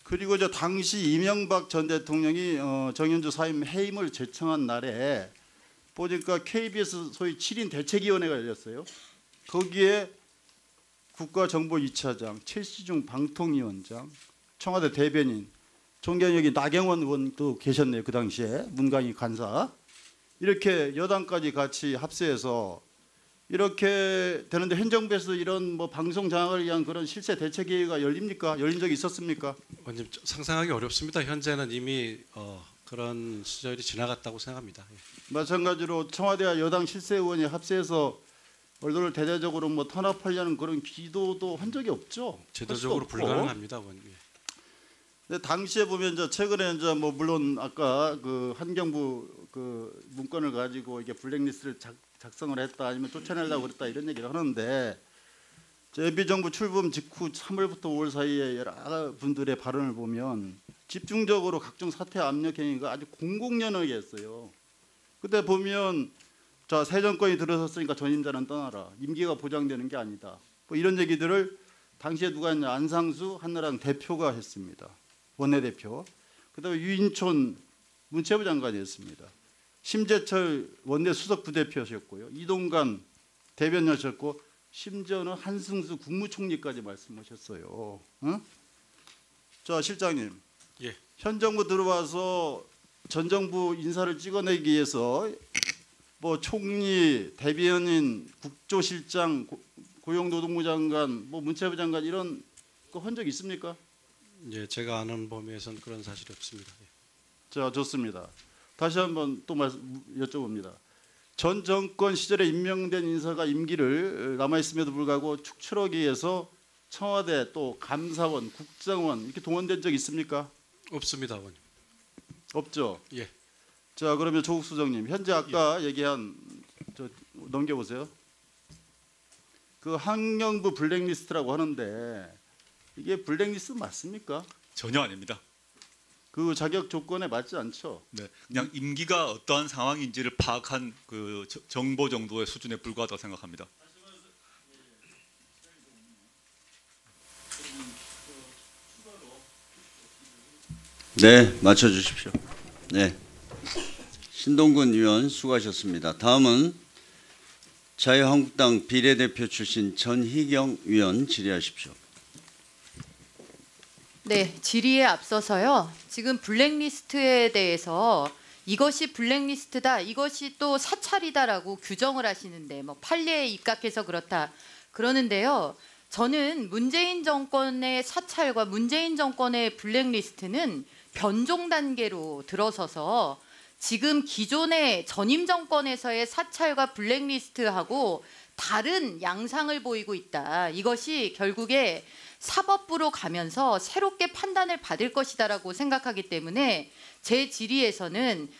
그리고 저 당시 이명박 전 대통령이 정현주 사임 해임을 제청한 날에 보니까 KBS 소위 7인 대책위원회가 열렸어요. 거기에 국가정보 2차장, 최시중 방통위원장, 청와대 대변인, 존경여기 나경원 의원도 계셨네요. 그 당시에 문광희 간사. 이렇게 여당까지 같이 합세해서 이렇게 되는데 현 정부에서 이런 뭐 방송 장악을 위한 그런 실세 대책회의가 열립니까? 열린 적이 있었습니까? 의원님, 상상하기 어렵습니다. 현재는 이미 그런 시절이 지나갔다고 생각합니다. 예. 마찬가지로 청와대와 여당 실세 의원이 합세해서 언론을 대대적으로 뭐 탄압하려는 그런 기도도 한 적이 없죠. 제도적으로 불가능합니다, 의원님. 예. 근데 당시에 보면 이제 최근에 이제 뭐 물론 아까 그 환경부 그 문건을 가지고 이게 블랙리스트를 작성을 했다 아니면 쫓아내려고 그랬다 이런 얘기를 하는데, 예비 정부 출범 직후 3월부터 5월 사이에 여러 분들의 발언을 보면 집중적으로 각종 사퇴 압력 행위가 아주 공공연하게 했어요. 그때 보면 자, 새 정권이 들어섰으니까 전임자는 떠나라, 임기가 보장되는 게 아니다, 뭐 이런 얘기들을 당시에 누가 했냐, 안상수 한나라당 대표가 했습니다. 원내대표. 그다음에 유인촌 문체부 장관이었습니다. 심재철 원내 수석 부대표셨고요. 이동관 대변인이셨고 심지어는 한승수 국무총리까지 말씀하셨어요. 응? 자, 실장님. 예. 현 정부 들어와서 전 정부 인사를 찍어내기 위해서 뭐 총리, 대변인, 국조실장, 고용노동부 장관, 뭐 문체부 장관 이런 거 한 적 있습니까? 예, 제가 아는 범위에서는 그런 사실이 없습니다. 예. 자, 좋습니다. 다시 한번 또 여쭤봅니다. 전 정권 시절에 임명된 인사가 임기를 남아있음에도 불구하고 축출하기 위해서 청와대 또 감사원, 국정원 이렇게 동원된 적 있습니까? 없습니다, 의원님. 없죠. 예. 자, 그러면 조국 수석님, 현재 아까 얘기한 넘겨보세요. 그 환경부 블랙리스트라고 하는데 이게 블랙리스트 맞습니까? 전혀 아닙니다. 그 자격 조건에 맞지 않죠. 네, 그냥 임기가 어떠한 상황인지를 파악한 그 정보 정도의 수준에 불과하다고 생각합니다. 네, 맞춰주십시오. 네, 신동근 의원 수고하셨습니다. 다음은 자유한국당 비례대표 출신 전희경 의원 질의하십시오. 네, 질의에 앞서서요. 지금 블랙리스트에 대해서 이것이 블랙리스트다, 이것이 또 사찰이다라고 규정을 하시는데 뭐 판례에 입각해서 그렇다 그러는데요. 저는 문재인 정권의 사찰과 문재인 정권의 블랙리스트는 변종 단계로 들어서서 지금 기존의 전임 정권에서의 사찰과 블랙리스트하고 다른 양상을 보이고 있다. 이것이 결국에 사법부로 가면서 새롭게 판단을 받을 것이다라고 생각하기 때문에 제 질의에서는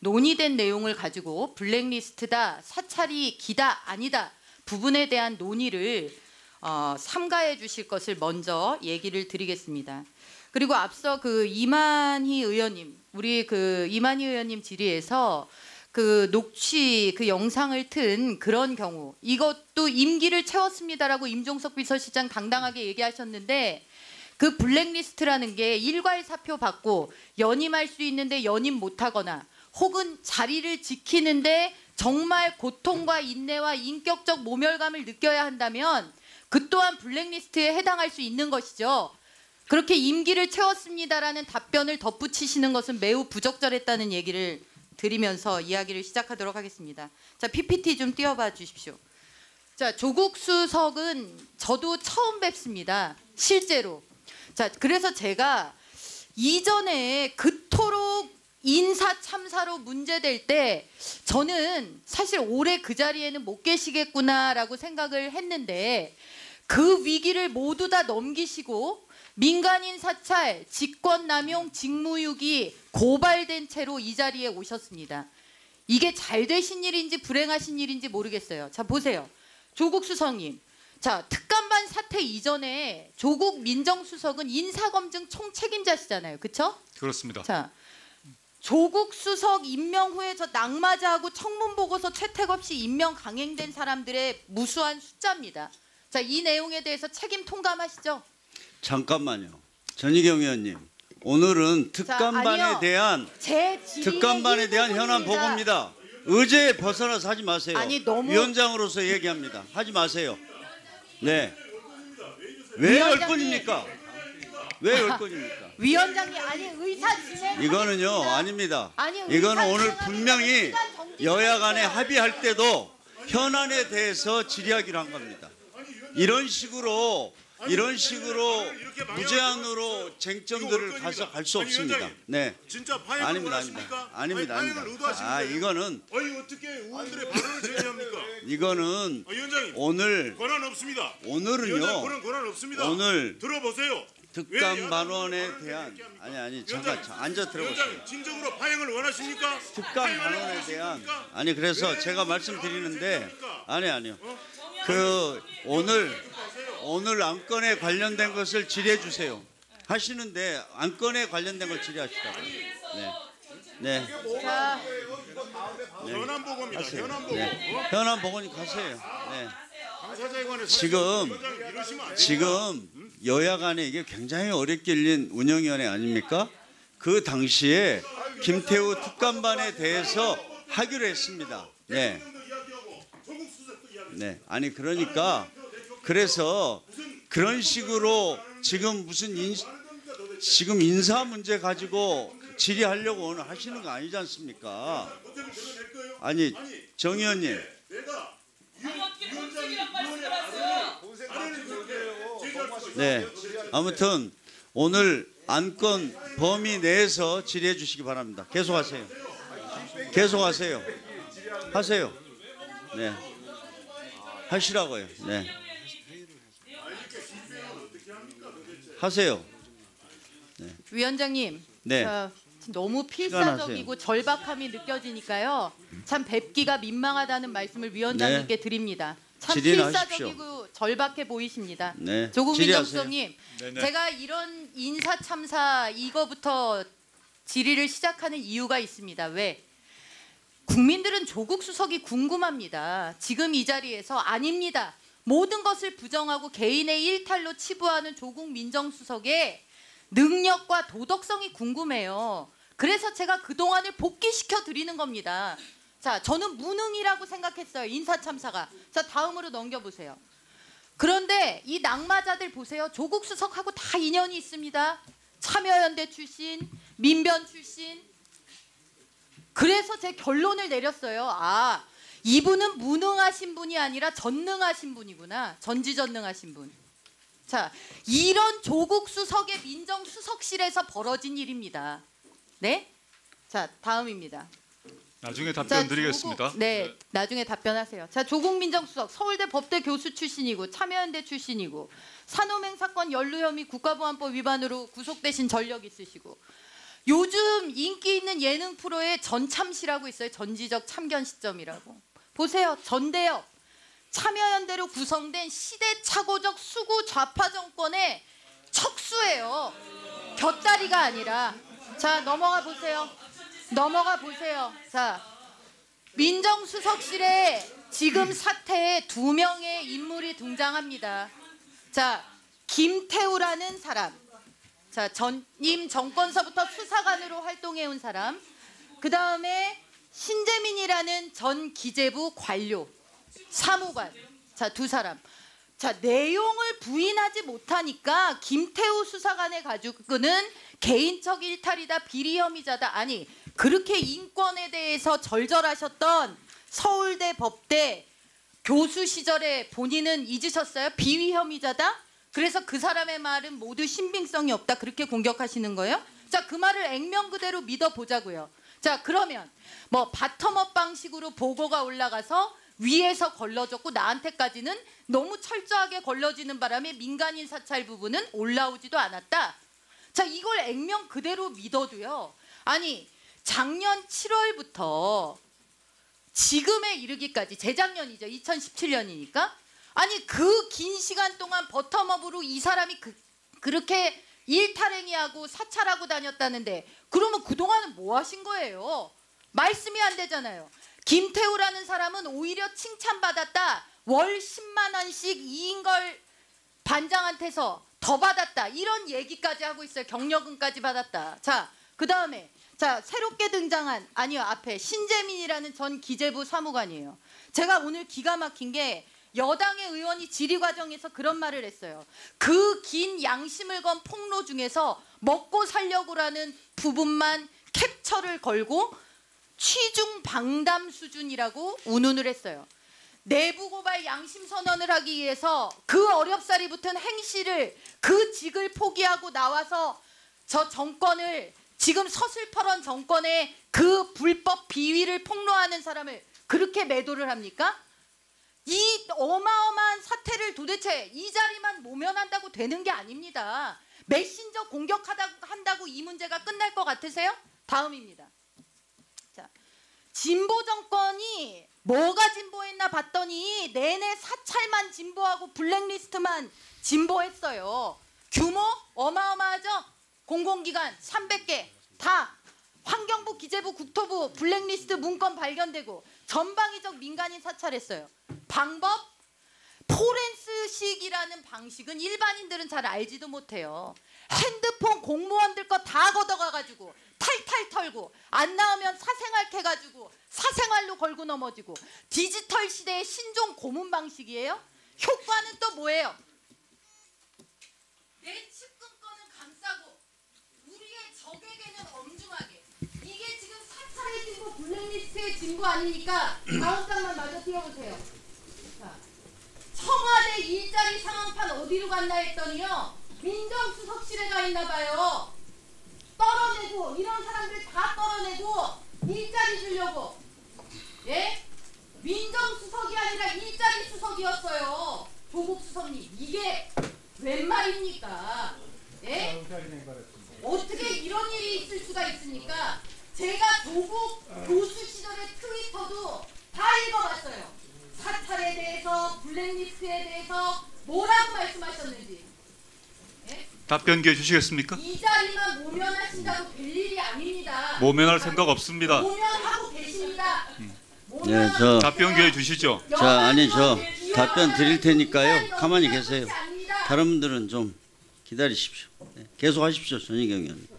논의된 내용을 가지고 블랙리스트다, 사찰이 기다, 아니다 부분에 대한 논의를 삼가해 주실 것을 먼저 얘기를 드리겠습니다. 그리고 앞서 그 이만희 의원님, 우리 그 이만희 의원님 질의에서 그 녹취 그 영상을 튼 그런 경우, 이것도 임기를 채웠습니다라고 임종석 비서실장 당당하게 얘기하셨는데, 그 블랙리스트라는 게 일괄 사표 받고 연임할 수 있는데 연임 못하거나 혹은 자리를 지키는데 정말 고통과 인내와 인격적 모멸감을 느껴야 한다면 그 또한 블랙리스트에 해당할 수 있는 것이죠. 그렇게 임기를 채웠습니다라는 답변을 덧붙이시는 것은 매우 부적절했다는 얘기를 드리면서 이야기를 시작하도록 하겠습니다. 자, PPT 좀 띄워봐 주십시오. 자, 조국 수석은 저도 처음 뵙습니다. 실제로. 자, 그래서 제가 이전에 그토록 인사 참사로 문제될 때 저는 사실 올해 그 자리에는 못 계시겠구나라고 생각을 했는데, 그 위기를 모두 다 넘기시고 민간인 사찰, 직권남용, 직무유기 고발된 채로 이 자리에 오셨습니다. 이게 잘 되신 일인지 불행하신 일인지 모르겠어요. 자, 보세요. 조국 수석님. 자, 특감반 사태 이전에 조국 민정수석은 인사검증 총책임자시잖아요. 그렇죠? 그렇습니다. 자, 조국 수석 임명 후에 저 낙마자하고 청문보고서 채택 없이 임명 강행된 사람들의 무수한 숫자입니다. 자, 이 내용에 대해서 책임 통감하시죠? 잠깐만요. 전희경 의원님. 오늘은 특감반에 아니요. 대한 특감반에 대한 현안 보고입니다. 의제에 벗어나서 하지 마세요. 아니, 너무 위원장으로서 얘기합니다. 하지 마세요. 네. 왜 열건입니까? 왜 열건입니까? 위원장님, 아니 의사 진행. 이거는요, 아닙니다. 아니, 이거는 오늘 의사 분명히 정치 여야 간에 합의할 때도 현안에 대해서 질의하기로 한 겁니다. 이런 식으로 무제한으로 쟁점들을 가서 갈 수 없습니다. 네. 진짜 파행을 아닙니다, 원하십니까? 아닙니다. 파행을 의도하십니까? 이거는 아니 어떻게 의원들의 발언을 제외합니까? 이거는 위원장님, 오늘 권한 없습니다. 오늘은요. 위원장 권한 없습니다. 오늘 들어보세요. 특감 반원에 대한 아니 잠깐 앉아 들어보세요. 위원장님, 진정으로 파행을 원하십니까? 특감 반원에 대한 아니 그래서 제가 말씀드리는데 아니요. 그 오늘 안건에 관련된 것을 질의해 주세요. 하시는데 안건에 관련된 걸 질의하시라고요. 네. 자, 현안 보고입니다. 하세요. 현안 보고. 네. 현안 보고니 가세요. 네. 당사자에 관해서 지금 여야 간에 이게 굉장히 어렵게 열린 운영위원회 아닙니까? 그 당시에 김태우 특감반에 대해서 하기로 했습니다. 네. 네. 아니 그러니까 그래서 그런 식으로 지금 지금 인사 문제 가지고 질의하려고 오늘 하시는 거 아니지 않습니까? 아니 정 의원님. 네. 아무튼 오늘 안건 범위 내에서 질의해 주시기 바랍니다. 계속하세요. 하세요. 네. 하시라고요. 네. 하세요. 네. 위원장님. 네. 너무 필사적이고 절박함이 느껴지니까요. 참 뵙기가 민망하다는 말씀을 위원장님께 드립니다. 참 질의하십시오. 필사적이고 절박해 보이십니다. 네. 조국 민정수석님, 네네. 제가 이런 인사 참사 이거부터 질의를 시작하는 이유가 있습니다. 왜? 국민들은 조국 수석이 궁금합니다. 지금 이 자리에서 아닙니다. 모든 것을 부정하고 개인의 일탈로 치부하는 조국 민정수석의 능력과 도덕성이 궁금해요. 그래서 제가 그동안을 복귀시켜 드리는 겁니다. 자, 저는 무능이라고 생각했어요. 인사 참사가. 자, 다음으로 넘겨보세요. 그런데 이 낙마자들 보세요. 조국 수석하고 다 인연이 있습니다. 참여연대 출신, 민변 출신. 그래서 제 결론을 내렸어요. 아, 이분은 무능하신 분이 아니라 전능하신 분이구나. 전지전능하신 분. 자, 이런 조국 수석의 민정수석실에서 벌어진 일입니다. 네? 자, 다음입니다. 나중에 답변 드리겠습니다. 네, 나중에 답변하세요. 자, 조국 민정수석 서울대 법대 교수 출신이고 참여연대 출신이고 산호맹 사건 연루 혐의 국가보안법 위반으로 구속되신 전력 있으시고 요즘 인기 있는 예능 프로에 전참시라고 있어요. 전지적 참견 시점이라고. 보세요. 전대엽. 참여연대로 구성된 시대착오적 수구 좌파 정권의 척수예요. 곁다리가 아니라. 자, 넘어가 보세요. 넘어가 보세요. 자, 민정수석실에 지금 사태에 2명의 인물이 등장합니다. 자, 김태우라는 사람. 자, 전임 정권서부터 수사관으로 활동해온 사람. 그 다음에 신재민이라는 전 기재부 관료, 사무관. 자, 2사람. 자, 내용을 부인하지 못하니까 김태우 수사관의 가족은 개인적 일탈이다, 비리 혐의자다. 아니, 그렇게 인권에 대해서 절절하셨던 서울대 법대 교수 시절에 본인은 잊으셨어요? 비위 혐의자다? 그래서 그 사람의 말은 모두 신빙성이 없다. 그렇게 공격하시는 거예요? 자, 그 말을 액면 그대로 믿어보자고요. 자, 그러면 뭐 바텀업 방식으로 보고가 올라가서 위에서 걸러졌고 나한테까지는 너무 철저하게 걸러지는 바람에 민간인 사찰 부분은 올라오지도 않았다. 자, 이걸 액면 그대로 믿어도요. 아니, 작년 7월부터 지금에 이르기까지, 재작년이죠. 2017년이니까. 아니, 그 긴 시간 동안 버텀업으로 이 사람이 그렇게 일탈행위하고 사찰하고 다녔다는데, 그러면 그동안은 뭐 하신 거예요? 말씀이 안 되잖아요. 김태우라는 사람은 오히려 칭찬받았다. 월 10만 원씩 이인걸 반장한테서 더 받았다. 이런 얘기까지 하고 있어요. 경력금까지 받았다. 자, 그 다음에 자, 새롭게 등장한, 아니요, 앞에 신재민이라는 전 기재부 사무관이에요. 제가 오늘 기가 막힌 게 여당의 의원이 질의 과정에서 그런 말을 했어요. 그 긴 양심을 건 폭로 중에서 먹고 살려고라는 부분만 캡처를 걸고 취중 방담 수준이라고 운운을 했어요. 내부 고발 양심 선언을 하기 위해서 그 어렵사리 붙은 행실을, 그 직을 포기하고 나와서 저 정권을, 지금 서슬퍼런 정권의 그 불법 비위를 폭로하는 사람을 그렇게 매도를 합니까? 이 어마어마한 사태를 도대체 이 자리만 모면한다고 되는 게 아닙니다. 메신저 공격한다고 이 문제가 끝날 것 같으세요? 다음입니다. 자, 진보 정권이 뭐가 진보했나 봤더니 내내 사찰만 진보하고 블랙리스트만 진보했어요. 규모 어마어마하죠? 공공기관 300개 다 환경부, 기재부, 국토부 블랙리스트 문건 발견되고 전방위적 민간인 사찰했어요. 방법? 포렌스식이라는 방식은 일반인들은 잘 알지도 못해요. 핸드폰 공무원들 거 다 걷어가가지고 탈탈 털고 안 나오면 사생활 캐가지고 사생활로 걸고 넘어지고 디지털 시대의 신종 고문 방식이에요. 효과는 또 뭐예요? 내 측근권은 감싸고 우리의 적에게는 엄중하게. 이게 지금 사찰의 진보, 블랙리스트의 진보 아닙니까? 다음 장만 마저 띄워보세요. 자, 청와대 일자리 상황판 어디로 갔나 했더니요, 민정수석실에 가 있나 봐요. 떨어내고, 이런 사람들 다 떨어내고 일자리 주려고. 예? 민정수석이 아니라 일자리 수석이었어요. 조국 수석님. 이게 웬 말입니까? 예? 어떻게 이런 일이 있을 수가 있습니까? 제가 조국 교수 시절의 트위터도 다 읽어봤어요. 사찰에 대해서, 블랙리스트에 대해서 뭐라고 말씀하셨는지. 예? 답변 기회 주시겠습니까? 이 자리만 모면하신다고 될 일이 아닙니다. 모면할 생각 없습니다. 모면하고 계십니다. 네, 저 답변 기회 주시죠. 자, 아니 저 답변 드릴 테니까요. 가만히 계세요. 다른 분들은 좀 기다리십시오. 네, 계속 하십시오, 전희경 의원님.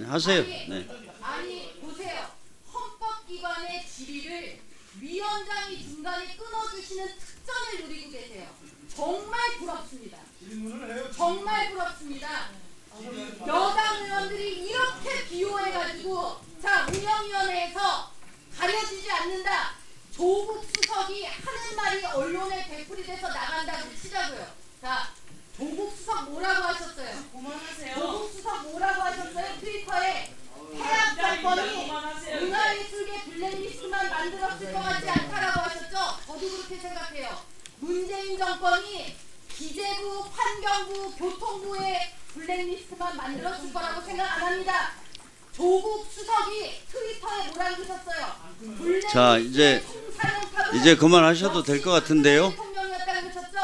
하세요. 네. 아니 보세요. 헌법기관의 질의를 위원장이 중간에 끊어주시는 특전을 누리고 계세요. 정말 부럽습니다. 정말 부럽습니다. 여당 의원들이 이렇게 비호해가지고, 자, 운영위원회에서 가려지지 않는다. 조국 수석이 하는 말이 언론에 되풀이 돼서 나간다고 치자고요. 자, 조국 수석 뭐라고 하셨어요? 조국 수석 뭐라고 하셨어요? 트위터에 해약 정권이 문화예술계 블랙리스트만 만들었을 것 같지 않다라고 하셨죠? 저도 그렇게 생각해요. 문재인 정권이 기재부, 환경부, 교통부의 블랙리스트만 만들었을 거라고 생각 안 합니다. 조국 수석이 트위터에 뭐라고 하셨어요? 자, 이제 총사령탑을 이제 그만하셔도 될 것 같은데요. 대통령이었다고 그러셨죠?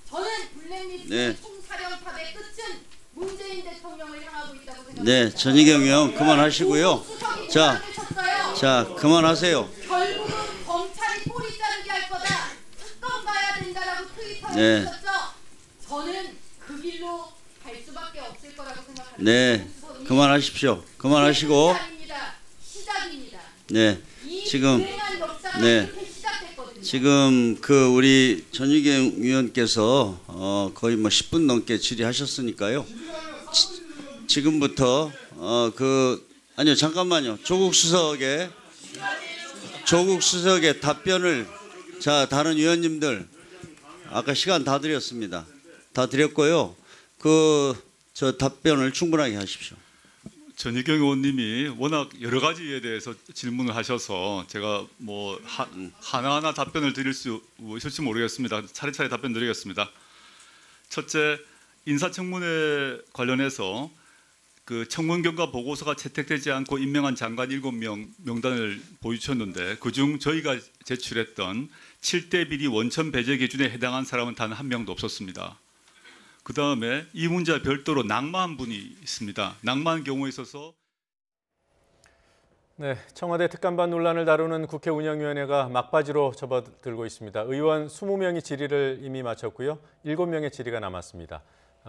저는 블랙리스트 네. 총사령탑의 끝은 문재인 대통령을 향하고 있다고 생각합니다. 네, 전희경 의원 그만하시고요. 자, 그만하세요. 결국은 검찰이 꼬리 자르기 할 거다. 특검 가야 된다라고 트위터에 네. 쓰셨죠? 저는 그 길로 갈 수밖에 없을 거라고 생각합니다. 네, 그만하십시오. 그만하시고. 시작입니다. 네, 지금 불행한 역사가 네. 이렇게 시작됐거든요. 지금 그 우리 전희경 의원께서 거의 뭐 10분 넘게 질의하셨으니까요. 지금부터 아니요 잠깐만요. 조국 수석의 답변을 자 다른 의원님들 아까 시간 다 드렸습니다. 다 드렸고요. 저 답변을 충분하게 하십시오. 전희경 의원님이 워낙 여러 가지에 대해서 질문을 하셔서 제가 뭐 하나하나 답변을 드릴 수 있을지 모르겠습니다. 차례차례 답변 드리겠습니다. 첫째, 인사청문회 관련해서 그 청문 결과 보고서가 채택되지 않고 임명한 장관 7명 명단을 보여주셨는데 그중 저희가 제출했던 7대 비리 원천 배제 기준에 해당한 사람은 단 한 명도 없었습니다. 그 다음에 이 문제와 별도로 낙마한 분이 있습니다. 낙마한 경우에 있어서 네, 청와대 특감반 논란을 다루는 국회 운영위원회가 막바지로 접어들고 있습니다. 의원 20명이 질의를 이미 마쳤고요. 7명의 질의가 남았습니다.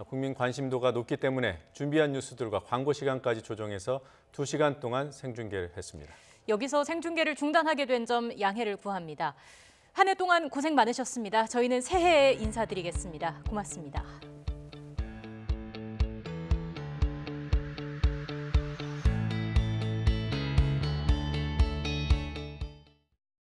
국민 관심도가 높기 때문에 준비한 뉴스들과 광고 시간까지 조정해서 2시간 동안 생중계를 했습니다. 여기서 생중계를 중단하게 된 점 양해를 구합니다. 한 해 동안 고생 많으셨습니다. 저희는 새해에 인사드리겠습니다. 고맙습니다.